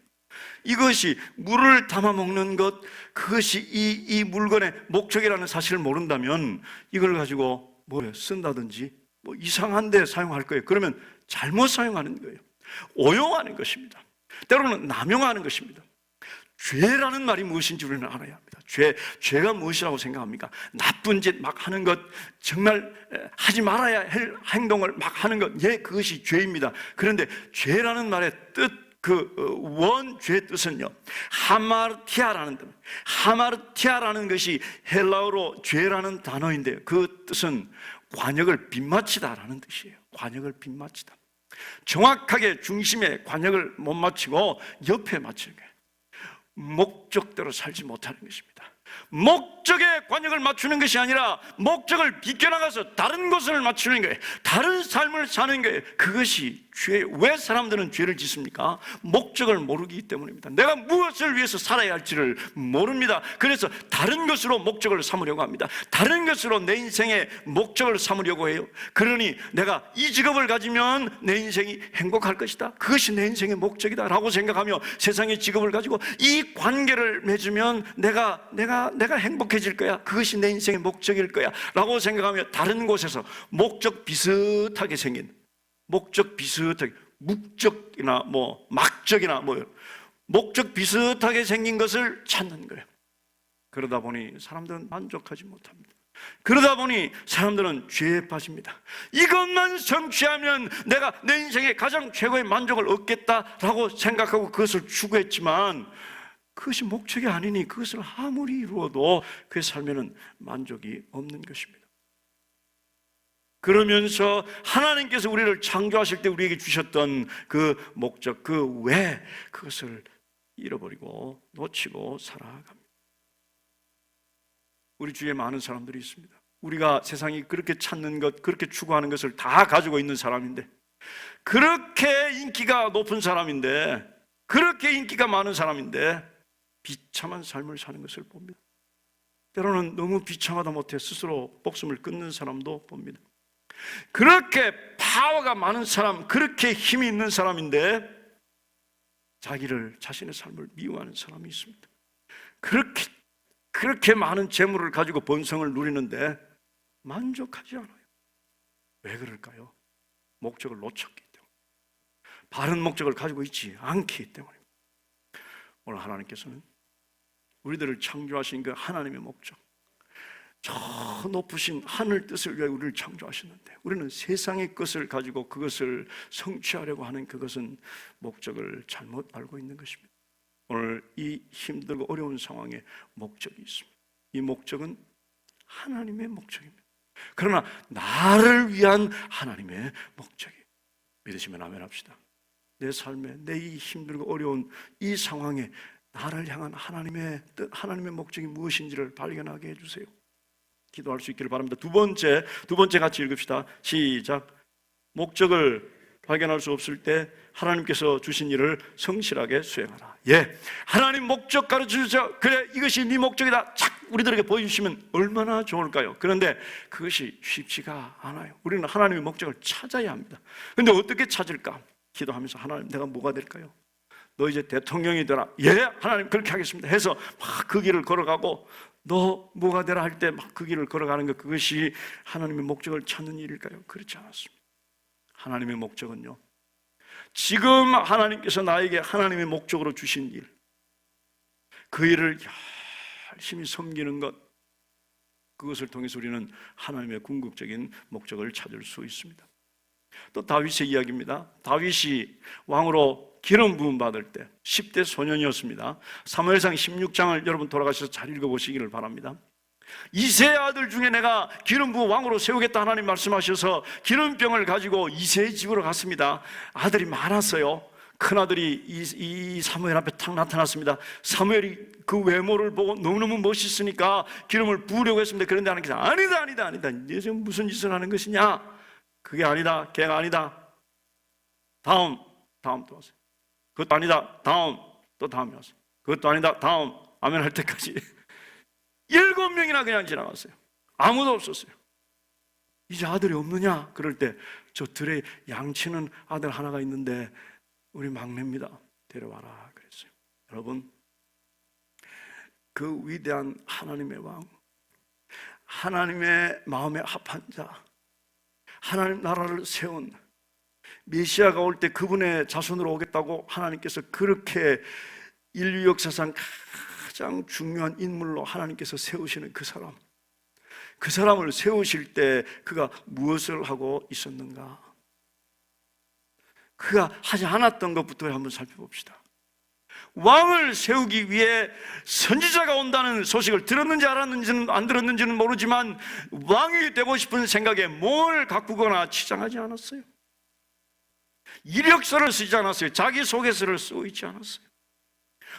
이것이 물을 담아 먹는 것, 그것이 이 물건의 목적이라는 사실을 모른다면 이걸 가지고 뭐 쓴다든지 뭐 이상한 데 사용할 거예요. 그러면 잘못 사용하는 거예요. 오용하는 것입니다. 때로는 남용하는 것입니다. 죄라는 말이 무엇인지 우리는 알아야 합니다. 죄가 무엇이라고 생각합니까? 나쁜 짓 막 하는 것, 정말 하지 말아야 할 행동을 막 하는 것, 예, 그것이 죄입니다. 그런데 죄라는 말의 뜻, 원죄의 뜻은요, 하마르티아라는 뜻, 하마르티아라는 것이 헬라어로 죄라는 단어인데요, 그 뜻은 관역을 빗맞히다라는 뜻이에요. 관역을 빗맞히다. 정확하게 중심에 관역을 못 맞추고 옆에 맞추는 거예요. 목적대로 살지 못하는 것입니다. 목적에 관역을 맞추는 것이 아니라 목적을 비껴나가서 다른 것을 맞추는 거예요. 다른 삶을 사는 거예요. 그것이 죄. 왜 사람들은 죄를 짓습니까? 목적을 모르기 때문입니다. 내가 무엇을 위해서 살아야 할지를 모릅니다. 그래서 다른 것으로 목적을 삼으려고 합니다. 다른 것으로 내 인생의 목적을 삼으려고 해요. 그러니 내가 이 직업을 가지면 내 인생이 행복할 것이다, 그것이 내 인생의 목적이다 라고 생각하며 세상의 직업을 가지고 이 관계를 맺으면 내가 행복해질 거야, 그것이 내 인생의 목적일 거야 라고 생각하며 다른 곳에서 목적 비슷하게 생긴, 목적 비슷하게, 묵적이나 뭐 막적이나 뭐 목적 비슷하게 생긴 것을 찾는 거예요. 그러다 보니 사람들은 만족하지 못합니다. 그러다 보니 사람들은 죄에 빠집니다. 이것만 성취하면 내가 내 인생의 가장 최고의 만족을 얻겠다라고 생각하고 그것을 추구했지만 그것이 목적이 아니니 그것을 아무리 이루어도 그의 삶에는 만족이 없는 것입니다. 그러면서 하나님께서 우리를 창조하실 때 우리에게 주셨던 그 목적, 그 왜, 그것을 잃어버리고 놓치고 살아갑니다. 우리 주위에 많은 사람들이 있습니다. 우리가 세상이 그렇게 찾는 것, 그렇게 추구하는 것을 다 가지고 있는 사람인데, 그렇게 인기가 높은 사람인데, 그렇게 인기가 많은 사람인데 비참한 삶을 사는 것을 봅니다. 때로는 너무 비참하다 못해 스스로 목숨을 끊는 사람도 봅니다. 그렇게 파워가 많은 사람, 그렇게 힘이 있는 사람인데 자신의 삶을 미워하는 사람이 있습니다. 그렇게 많은 재물을 가지고 번성을 누리는데 만족하지 않아요. 왜 그럴까요? 목적을 놓쳤기 때문에, 바른 목적을 가지고 있지 않기 때문입니다. 오늘 하나님께서는 우리들을 창조하신 그 하나님의 목적, 저 높으신 하늘 뜻을 위해 우리를 창조하셨는데 우리는 세상의 것을 가지고 그것을 성취하려고 하는 그것은 목적을 잘못 알고 있는 것입니다. 오늘 이 힘들고 어려운 상황에 목적이 있습니다. 이 목적은 하나님의 목적입니다. 그러나 나를 위한 하나님의 목적이, 믿으시면 아멘 합시다. 내 삶에, 내 이 힘들고 어려운 이 상황에 나를 향한 하나님의 뜻, 하나님의 목적이 무엇인지를 발견하게 해주세요. 기도할 수 있기를 바랍니다. 두 번째 같이 읽읍시다. 시작. 목적을 발견할 수 없을 때 하나님께서 주신 일을 성실하게 수행하라. 예, 하나님 목적 가르쳐주죠. 그래, 이것이 네 목적이다 착 우리들에게 보여주시면 얼마나 좋을까요? 그런데 그것이 쉽지가 않아요. 우리는 하나님의 목적을 찾아야 합니다. 그런데 어떻게 찾을까? 기도하면서 하나님, 내가 뭐가 될까요? 너 이제 대통령이 되라. 예, 하나님 그렇게 하겠습니다 해서 막 그 길을 걸어가고, 너 뭐가 되라 할 때 막 그 길을 걸어가는 것, 그것이 하나님의 목적을 찾는 일일까요? 그렇지 않았습니다. 하나님의 목적은요, 지금 하나님께서 나에게 하나님의 목적으로 주신 일, 그 일을 열심히 섬기는 것, 그것을 통해서 우리는 하나님의 궁극적인 목적을 찾을 수 있습니다. 또 다윗의 이야기입니다. 다윗이 왕으로 기름 부음 받을 때 10대 소년이었습니다. 사무엘상 16장을 여러분 돌아가셔서 잘 읽어보시기를 바랍니다. 이새의 아들 중에 내가 기름 부어 왕으로 세우겠다 하나님 말씀하셔서 기름병을 가지고 이새의 집으로 갔습니다. 아들이 많았어요. 큰아들이 이 사무엘 앞에 탁 나타났습니다. 사무엘이 그 외모를 보고 너무너무 멋있으니까 기름을 부으려고 했습니다. 그런데 하나님께서 아니다 너 지금 무슨 짓을 하는 것이냐, 그게 아니다, 걔가 아니다. 다음 또 왔어요. 그것도 아니다. 또 다음이 왔어요. 그것도 아니다. 아멘 할 때까지 7명이나 그냥 지나갔어요. 아무도 없었어요. 이제 아들이 없느냐? 그럴 때 저 들에 양치는 아들 하나가 있는데 우리 막내입니다. 데려와라 그랬어요. 여러분, 그 위대한 하나님의 왕, 하나님의 마음에 합한 자, 하나님 나라를 세운 메시아가 올 때 그분의 자손으로 오겠다고 하나님께서 그렇게 인류 역사상 가장 중요한 인물로 하나님께서 세우시는 그 사람, 그 사람을 세우실 때 그가 무엇을 하고 있었는가? 그가 하지 않았던 것부터 한번 살펴봅시다. 왕을 세우기 위해 선지자가 온다는 소식을 들었는지 알았는지는 안 들었는지는 모르지만 왕이 되고 싶은 생각에 몸을 가꾸거나 치장하지 않았어요. 이력서를 쓰지 않았어요. 자기소개서를 쓰고 있지 않았어요.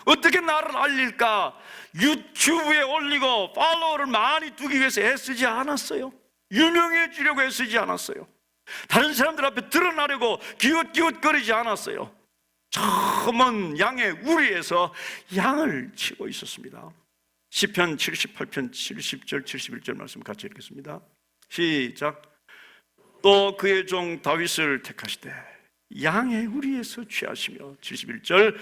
어떻게 나를 알릴까? 유튜브에 올리고 팔로워를 많이 두기 위해서 애쓰지 않았어요. 유명해지려고 애쓰지 않았어요. 다른 사람들 앞에 드러나려고 기웃기웃거리지 않았어요. 저 먼 양의 우리에서 양을 치고 있었습니다. 시편 78편 70절 71절 말씀 같이 읽겠습니다. 시작. 또 그의 종 다윗을 택하시되 양의 우리에서 취하시며 71절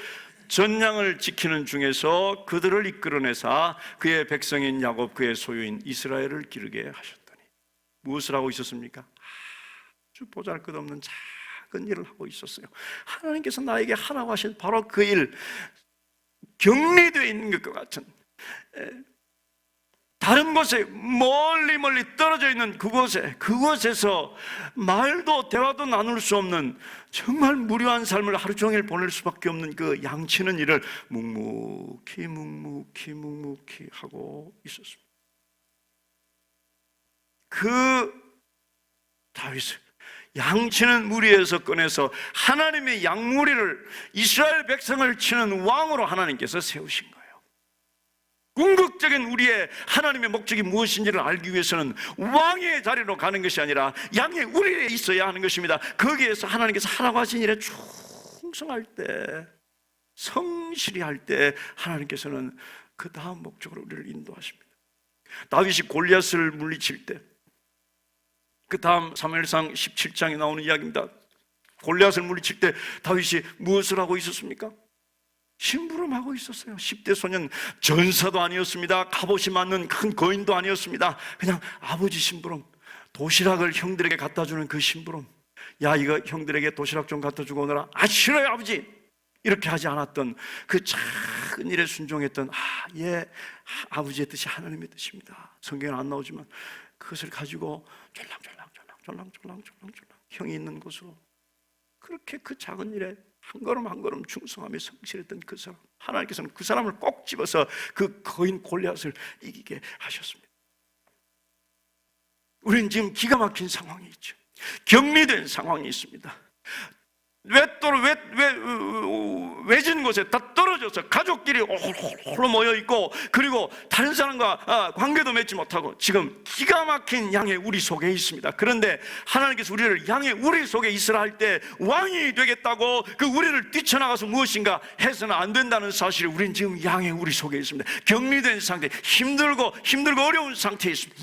전양을 지키는 중에서 그들을 이끌어내사 그의 백성인 야곱 그의 소유인 이스라엘을 기르게 하셨더니 무엇을 하고 있었습니까? 아주 보잘것없는 작은 일을 하고 있었어요. 하나님께서 나에게 하라고 하신 바로 그 일, 격리되어 있는 것과 같은 다른 곳에 멀리 떨어져 있는 그곳에서 말도 대화도 나눌 수 없는 정말 무료한 삶을 하루 종일 보낼 수밖에 없는 그 양치는 일을 묵묵히 하고 있었습니다. 그 다윗을 양치는 무리에서 꺼내서 하나님의 양무리를 이스라엘 백성을 치는 왕으로 하나님께서 세우신 거예요. 궁극적인 우리의 하나님의 목적이 무엇인지를 알기 위해서는 왕의 자리로 가는 것이 아니라 양의 우리에 있어야 하는 것입니다. 거기에서 하나님께서 하라고 하신 일에 충성할 때, 성실히 할 때 하나님께서는 그 다음 목적으로 우리를 인도하십니다. 다윗이 골리앗을 물리칠 때, 그 다음 사무엘상 17장에 나오는 이야기입니다. 골리앗을 물리칠 때 다윗이 무엇을 하고 있었습니까? 심부름하고 있었어요. 10대 소년, 전사도 아니었습니다. 갑옷이 맞는 큰 거인도 아니었습니다. 그냥 아버지 심부름, 도시락을 형들에게 갖다 주는 그 심부름. 야, 이거 형들에게 도시락 좀 갖다 주고 오너라. 아, 싫어요 아버지. 이렇게 하지 않았던 그 작은 일에 순종했던 예, 아버지의 뜻이 하나님의 뜻입니다. 성경에는 안 나오지만 그것을 가지고 졸랑졸랑 형이 있는 곳으로 그렇게 그 작은 일에 한 걸음 한 걸음 충성하며 성실했던 그 사람, 하나님께서는 그 사람을 꼭 집어서 그 거인 골리앗을 이기게 하셨습니다. 우리는 지금 기가 막힌 상황이 있죠. 격리된 상황이 있습니다. 외진 곳에 다 떨어져서 가족끼리 홀로 모여 있고, 그리고 다른 사람과 관계도 맺지 못하고 지금 기가 막힌 양의 우리 속에 있습니다. 그런데 하나님께서 우리를 양의 우리 속에 있으라 할 때 왕이 되겠다고 그 우리를 뛰쳐나가서 무엇인가 해서는 안 된다는 사실을 우리는 지금 양의 우리 속에 있습니다. 격리된 상태, 힘들고 어려운 상태에 있습니다.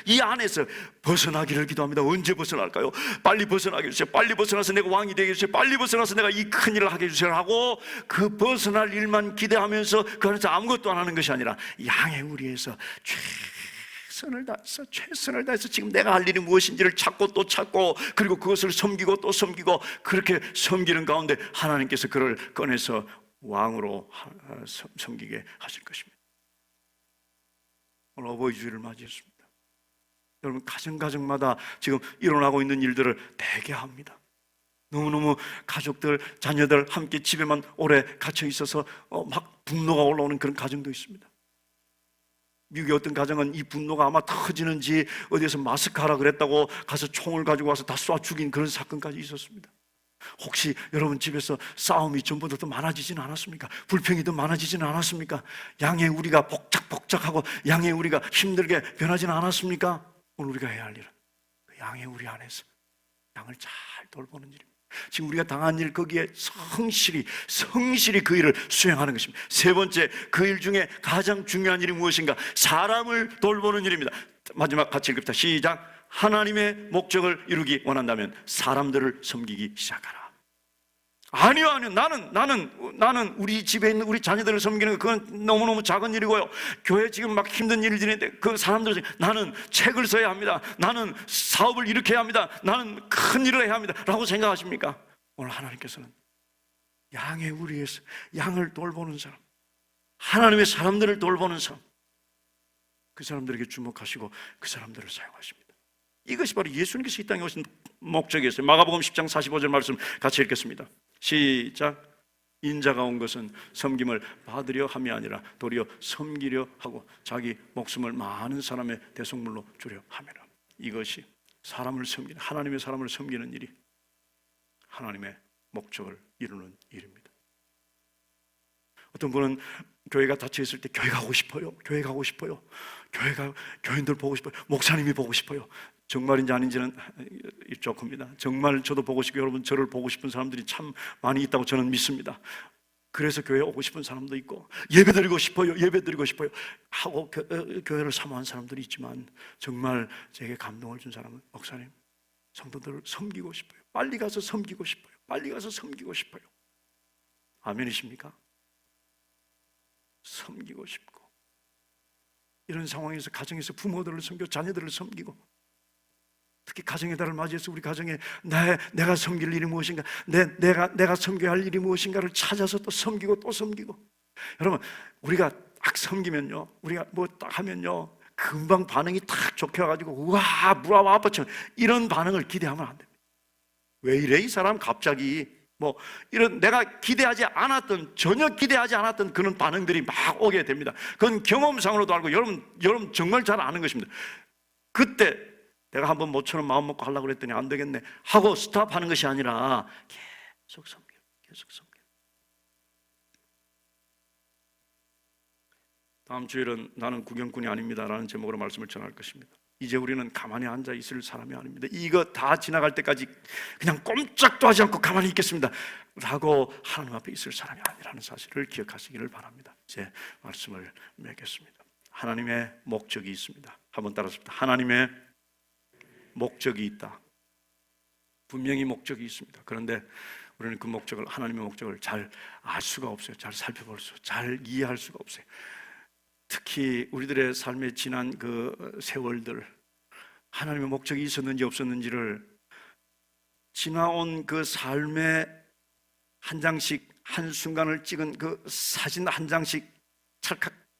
이 안에서 벗어나기를 기도합니다. 언제 벗어날까요? 빨리 벗어나게 해주세요. 빨리 벗어나서 내가 왕이 되게 해주세요. 빨리 벗어나서 내가 이 큰 일을 하게 해주세요 하고, 그 벗어날 일만 기대하면서 그 안에서 아무것도 안 하는 것이 아니라 양의 우리에서 최선을 다해서 지금 내가 할 일이 무엇인지를 찾고 또 찾고, 그리고 그것을 섬기고 또 섬기고, 그렇게 섬기는 가운데 하나님께서 그를 꺼내서 왕으로 섬기게 하실 것입니다. 오늘 어버이 주일을 맞이했습니다. 여러분, 가정마다 지금 일어나고 있는 일들을 대개 합니다. 너무너무 가족들, 자녀들 함께 집에만 오래 갇혀 있어서 막 분노가 올라오는 그런 가정도 있습니다. 미국의 어떤 가정은 이 분노가 아마 터지는지 어디에서 마스크하라 그랬다고 가서 총을 가지고 와서 다 쏴 죽인 그런 사건까지 있었습니다. 혹시 여러분 집에서 싸움이 전보다 더 많아지지는 않았습니까? 불평이 더 많아지지는 않았습니까? 양의 우리가 복작복작하고 양의 우리가 힘들게 변하지는 않았습니까? 오늘 우리가 해야 할 일은 그 양의 우리 안에서 양을 잘 돌보는 일입니다. 지금 우리가 당한 일, 거기에 성실히 그 일을 수행하는 것입니다. 세 번째, 그 일 중에 가장 중요한 일이 무엇인가? 사람을 돌보는 일입니다. 마지막 같이 읽읍시다. 시작. 하나님의 목적을 이루기 원한다면 사람들을 섬기기 시작하라. 아니요. 나는 우리 집에 있는 우리 자녀들을 섬기는 거 그건 너무너무 작은 일이고요. 교회 지금 막 힘든 일들인데 그 사람들 나는 책을 써야 합니다. 나는 사업을 일으켜야 합니다. 나는 큰 일을 해야 합니다. 라고 생각하십니까? 오늘 하나님께서는 양의 우리에서 양을 돌보는 사람, 하나님의 사람들을 돌보는 사람, 그 사람들에게 주목하시고 그 사람들을 사용하십니다. 이것이 바로 예수님께서 이 땅에 오신 목적이었어요. 마가복음 10장 45절 말씀 같이 읽겠습니다. 시작. 인자가 온 것은 섬김을 받으려 함이 아니라 도리어 섬기려 하고 자기 목숨을 많은 사람의 대속물로 주려 함이라. 이것이 사람을 섬기는, 하나님의 사람을 섬기는 일이 하나님의 목적을 이루는 일입니다. 어떤 분은 교회가 닫혀 있을 때 교회 가고 싶어요. 교회 가고 싶어요. 교인들 보고 싶어요. 목사님이 보고 싶어요. 정말인지 아닌지는 조금입니다. 정말 저도 보고 싶고 여러분 저를 보고 싶은 사람들이 참 많이 있다고 저는 믿습니다. 그래서 교회에 오고 싶은 사람도 있고 예배드리고 싶어요 하고 교회를 사모한 사람들이 있지만 정말 제게 감동을 준 사람은 목사님, 성도들을 섬기고 싶어요. 빨리 가서 섬기고 싶어요. 빨리 가서 섬기고 싶어요. 아멘이십니까? 섬기고 싶고 이런 상황에서 가정에서 부모들을 섬기고 자녀들을 섬기고 특히 가정의 달을 맞이해서 우리 가정에 내가 섬길 일이 무엇인가, 내가 섬겨야 할 일이 무엇인가를 찾아서 또 섬기고 또 섬기고. 여러분 우리가 딱 섬기면요, 우리가 뭐 딱 하면요 금방 반응이 딱 좋게 와가지고 우와 무라와 아빠처럼 이런 반응을 기대하면 안 됩니다. 왜 이래 이 사람 갑자기 뭐 이런 내가 기대하지 않았던, 전혀 기대하지 않았던 그런 반응들이 막 오게 됩니다. 그건 경험상으로도 알고 여러분 정말 잘 아는 것입니다. 그때 내가 한번 모처럼 마음 먹고 하려고 그랬더니 안 되겠네 하고 스탑하는 것이 아니라 계속 섬겨. 다음 주일은 나는 구경꾼이 아닙니다 라는 제목으로 말씀을 전할 것입니다. 이제 우리는 가만히 앉아 있을 사람이 아닙니다. 이거 다 지나갈 때까지 그냥 꼼짝도 하지 않고 가만히 있겠습니다 라고 하나님 앞에 있을 사람이 아니라는 사실을 기억하시기를 바랍니다. 이제 말씀을 맺겠습니다. 하나님의 목적이 있습니다. 한번 따라합시다. 하나님의 목적이 있다. 분명히 목적이 있습니다. 그런데 우리는 그 목적을, 하나님의 목적을 잘 알 수가 없어요. 잘 살펴볼 수, 잘 이해할 수가 없어요. 특히 우리들의 삶에 지난 그 세월들, 하나님의 목적이 있었는지 없었는지를 지나온 그 삶의 한 장씩, 한 순간을 찍은 그 사진 한 장씩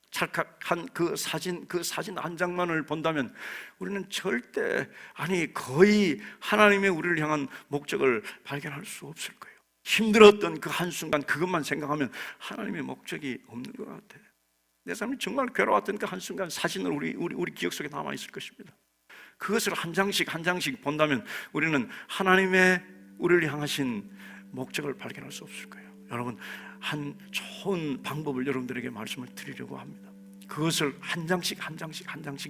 찰칵한 그 사진 한 장만을 본다면 우리는 절대, 아니 거의 하나님의 우리를 향한 목적을 발견할 수 없을 거예요. 힘들었던 그 한순간 그것만 생각하면 하나님의 목적이 없는 것 같아요. 내 삶이 정말 괴로웠던 그 한순간 사진을 우리 기억 속에 남아있을 것입니다. 그것을 한 장씩 본다면 우리는 하나님의 우리를 향하신 목적을 발견할 수 없을 거예요. 여러분, 한 좋은 방법을 여러분들에게 말씀을 드리려고 합니다. 그것을 한 장씩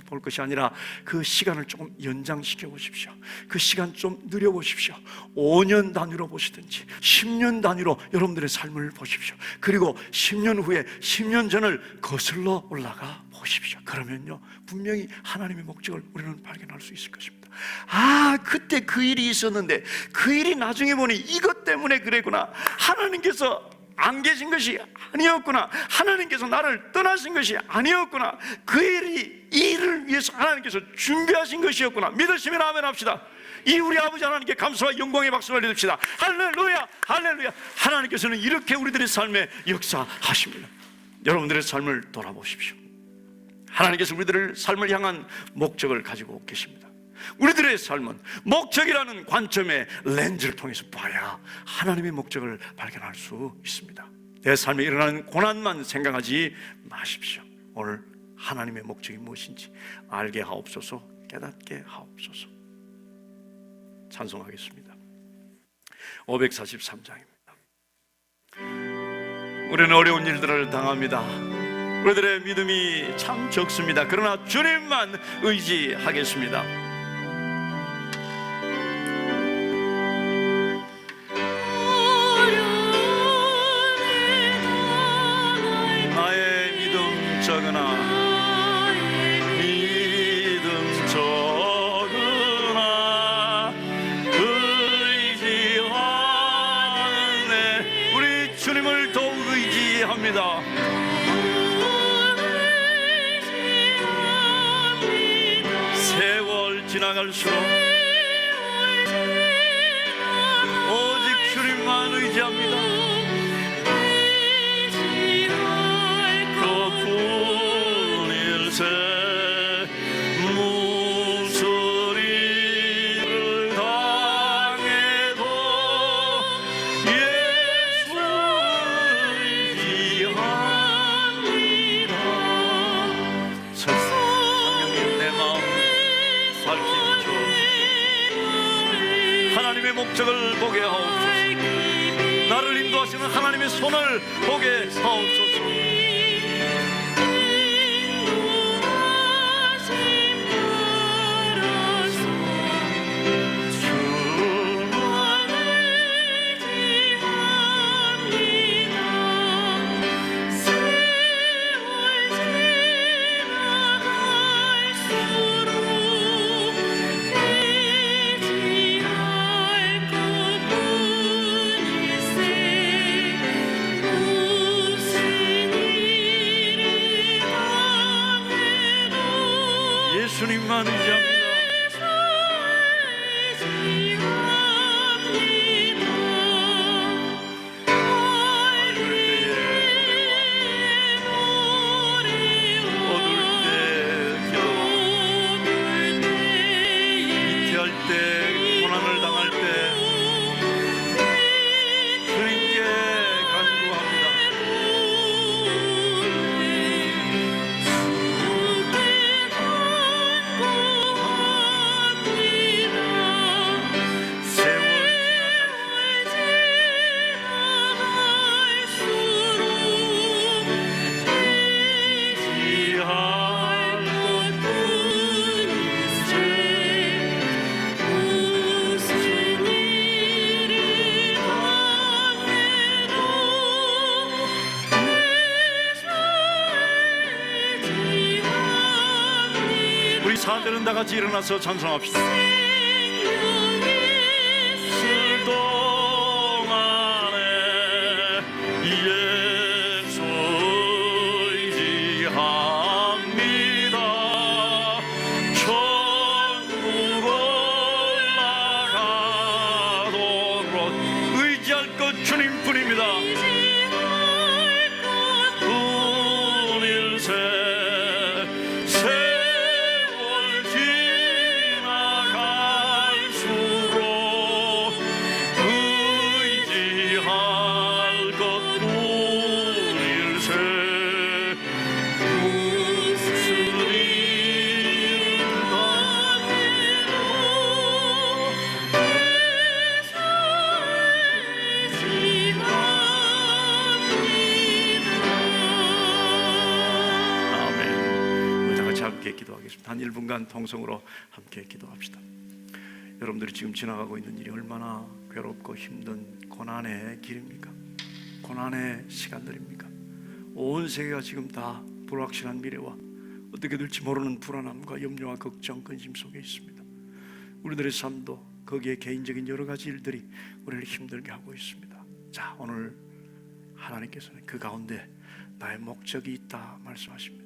볼 것이 아니라 그 시간을 조금 연장시켜 보십시오. 그 시간 좀 늘려 보십시오. 5년 단위로 보시든지 10년 단위로 여러분들의 삶을 보십시오. 그리고 10년 후에 10년 전을 거슬러 올라가 보십시오. 그러면요 분명히 하나님의 목적을 우리는 발견할 수 있을 것입니다. 아, 그때 그 일이 있었는데 그 일이 나중에 보니 이것 때문에 그랬구나. 하나님께서 안 계신 것이 아니었구나. 하나님께서 나를 떠나신 것이 아니었구나. 그 일이 이 일을 위해서 하나님께서 준비하신 것이었구나. 믿으시면 아멘 합시다. 이 우리 아버지 하나님께 감사와 영광의 박수를 올려줍시다. 할렐루야, 할렐루야. 하나님께서는 이렇게 우리들의 삶에 역사하십니다. 여러분들의 삶을 돌아보십시오. 하나님께서 우리들의 삶을 향한 목적을 가지고 계십니다. 우리들의 삶은 목적이라는 관점의 렌즈를 통해서 봐야 하나님의 목적을 발견할 수 있습니다. 내 삶에 일어나는 고난만 생각하지 마십시오. 오늘 하나님의 목적이 무엇인지 알게 하옵소서, 깨닫게 하옵소서. 찬송하겠습니다. 543장입니다. 우리는 어려운 일들을 당합니다. 우리들의 믿음이 참 적습니다. 그러나 주님만 의지하겠습니다. 적으나 믿음 적으나 지나갈수록 오직 주님만 의지합니다. 그 일세 무소리를 당해도 예수 의지합니다. 성령님 내 마음 밝히 비춰 하나님의 목적을 보게 하옵소서. 나를 인도하시는 하나님의 손을 보게 하옵소서. 예수님만 의지합니다. 우리 사들은 다 같이 일어나서 찬송합시다. 있을 동안에 예수 의지합니다. 천국 올라가도록 의지할 것 주님뿐입니다. 분일세 기도하겠습니다. 한 1분간 통성으로 함께 기도합시다. 여러분들이 지금 지나가고 있는 일이 얼마나 괴롭고 힘든 고난의 길입니까? 고난의 시간들입니까? 온 세계가 지금 다 불확실한 미래와 어떻게 될지 모르는 불안함과 염려와 걱정, 근심 속에 있습니다. 우리들의 삶도 거기에 개인적인 여러 가지 일들이 우리를 힘들게 하고 있습니다. 자, 오늘 하나님께서는 그 가운데 나의 목적이 있다 말씀하십니다.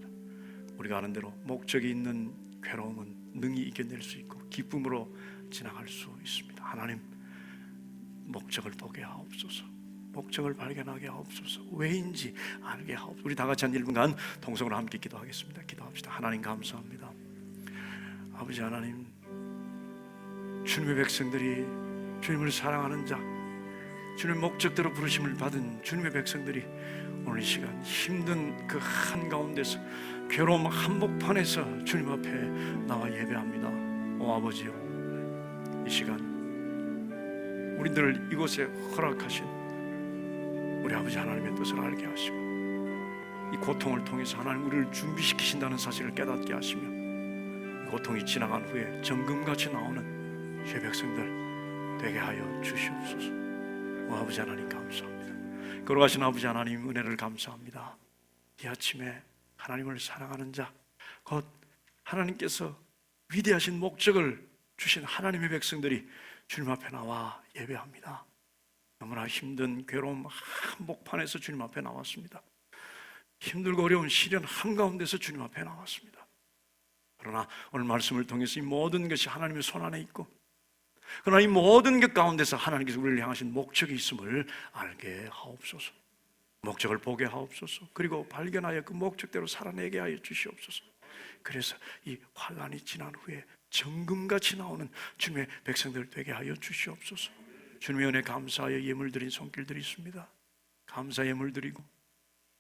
우리가 아는 대로 목적이 있는 괴로움은 능히 이겨낼 수 있고 기쁨으로 지나갈 수 있습니다. 하나님, 목적을 보게 하옵소서. 목적을 발견하게 하옵소서. 왜인지 알게 하옵소서. 우리 다 같이 한 1분간 통성으로 함께 기도하겠습니다. 기도합시다. 하나님 감사합니다. 아버지 하나님, 주님의 백성들이 주님을 사랑하는 자, 주님의 목적대로 부르심을 받은 주님의 백성들이 오늘 이 시간 힘든 그 한가운데서 괴로움 한복판에서 주님 앞에 나와 예배합니다. 오 아버지요, 이 시간 우리들을 이곳에 허락하신 우리 아버지 하나님의 뜻을 알게 하시고 이 고통을 통해서 하나님 우리를 준비시키신다는 사실을 깨닫게 하시며 이 고통이 지나간 후에 정금같이 나오는 주의 백성들 되게 하여 주시옵소서. 오 아버지 하나님 감사합니다. 걸어가신 아버지 하나님 은혜를 감사합니다. 이 아침에 하나님을 사랑하는 자, 곧 하나님께서 위대하신 목적을 주신 하나님의 백성들이 주님 앞에 나와 예배합니다. 너무나 힘든 괴로움 한복판에서 주님 앞에 나왔습니다. 힘들고 어려운 시련 한가운데서 주님 앞에 나왔습니다. 그러나 오늘 말씀을 통해서 이 모든 것이 하나님의 손 안에 있고, 그러나 이 모든 것 가운데서 하나님께서 우리를 향하신 목적이 있음을 알게 하옵소서. 목적을 보게 하옵소서. 그리고 발견하여 그 목적대로 살아내게 하여 주시옵소서. 그래서 이 환난이 지난 후에 정금같이 나오는 주님의 백성들 되게 하여 주시옵소서. 주님의 은혜 감사하여 예물 드린 손길들이 있습니다. 감사 예물 드리고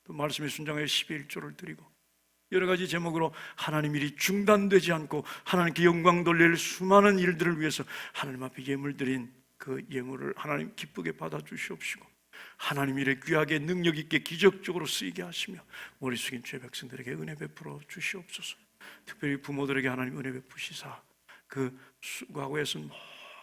또 말씀에 순종하여 11조를 드리고 여러 가지 제목으로 하나님 일이 중단되지 않고 하나님께 영광 돌릴 수많은 일들을 위해서 하나님 앞에 예물 드린 그 예물을 하나님 기쁘게 받아 주시옵시고, 하나님 일에 귀하게 능력 있게 기적적으로 쓰이게 하시며 머리 숙인 주의 백성들에게 은혜 베풀어 주시옵소서. 특별히 부모들에게 하나님 은혜 베푸시사 그 과거에서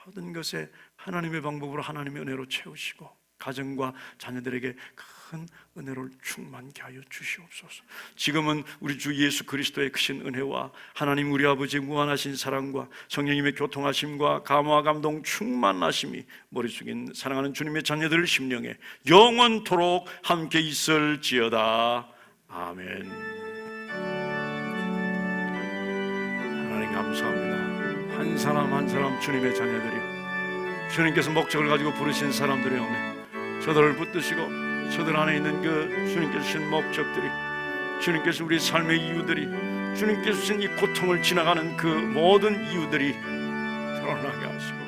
모든 것에 하나님의 방법으로 하나님의 은혜로 채우시고 가정과 자녀들에게 큰 은혜를 충만케 하여 주시옵소서. 지금은 우리 주 예수 그리스도의 크신 은혜와 하나님 우리 아버지의 무한하신 사랑과 성령님의 교통하심과 감화 감동 충만하심이 머리 숙인 사랑하는 주님의 자녀들 심령에 영원토록 함께 있을지어다. 아멘. 하나님 감사합니다. 한 사람 한 사람 주님의 자녀들이 주님께서 목적을 가지고 부르신 사람들의 오늘 저들을 붙드시고 저들 안에 있는 그 주님께서 주신 목적들이, 주님께서 우리 삶의 이유들이, 주님께서 주신 이 고통을 지나가는 그 모든 이유들이 드러나게 하시고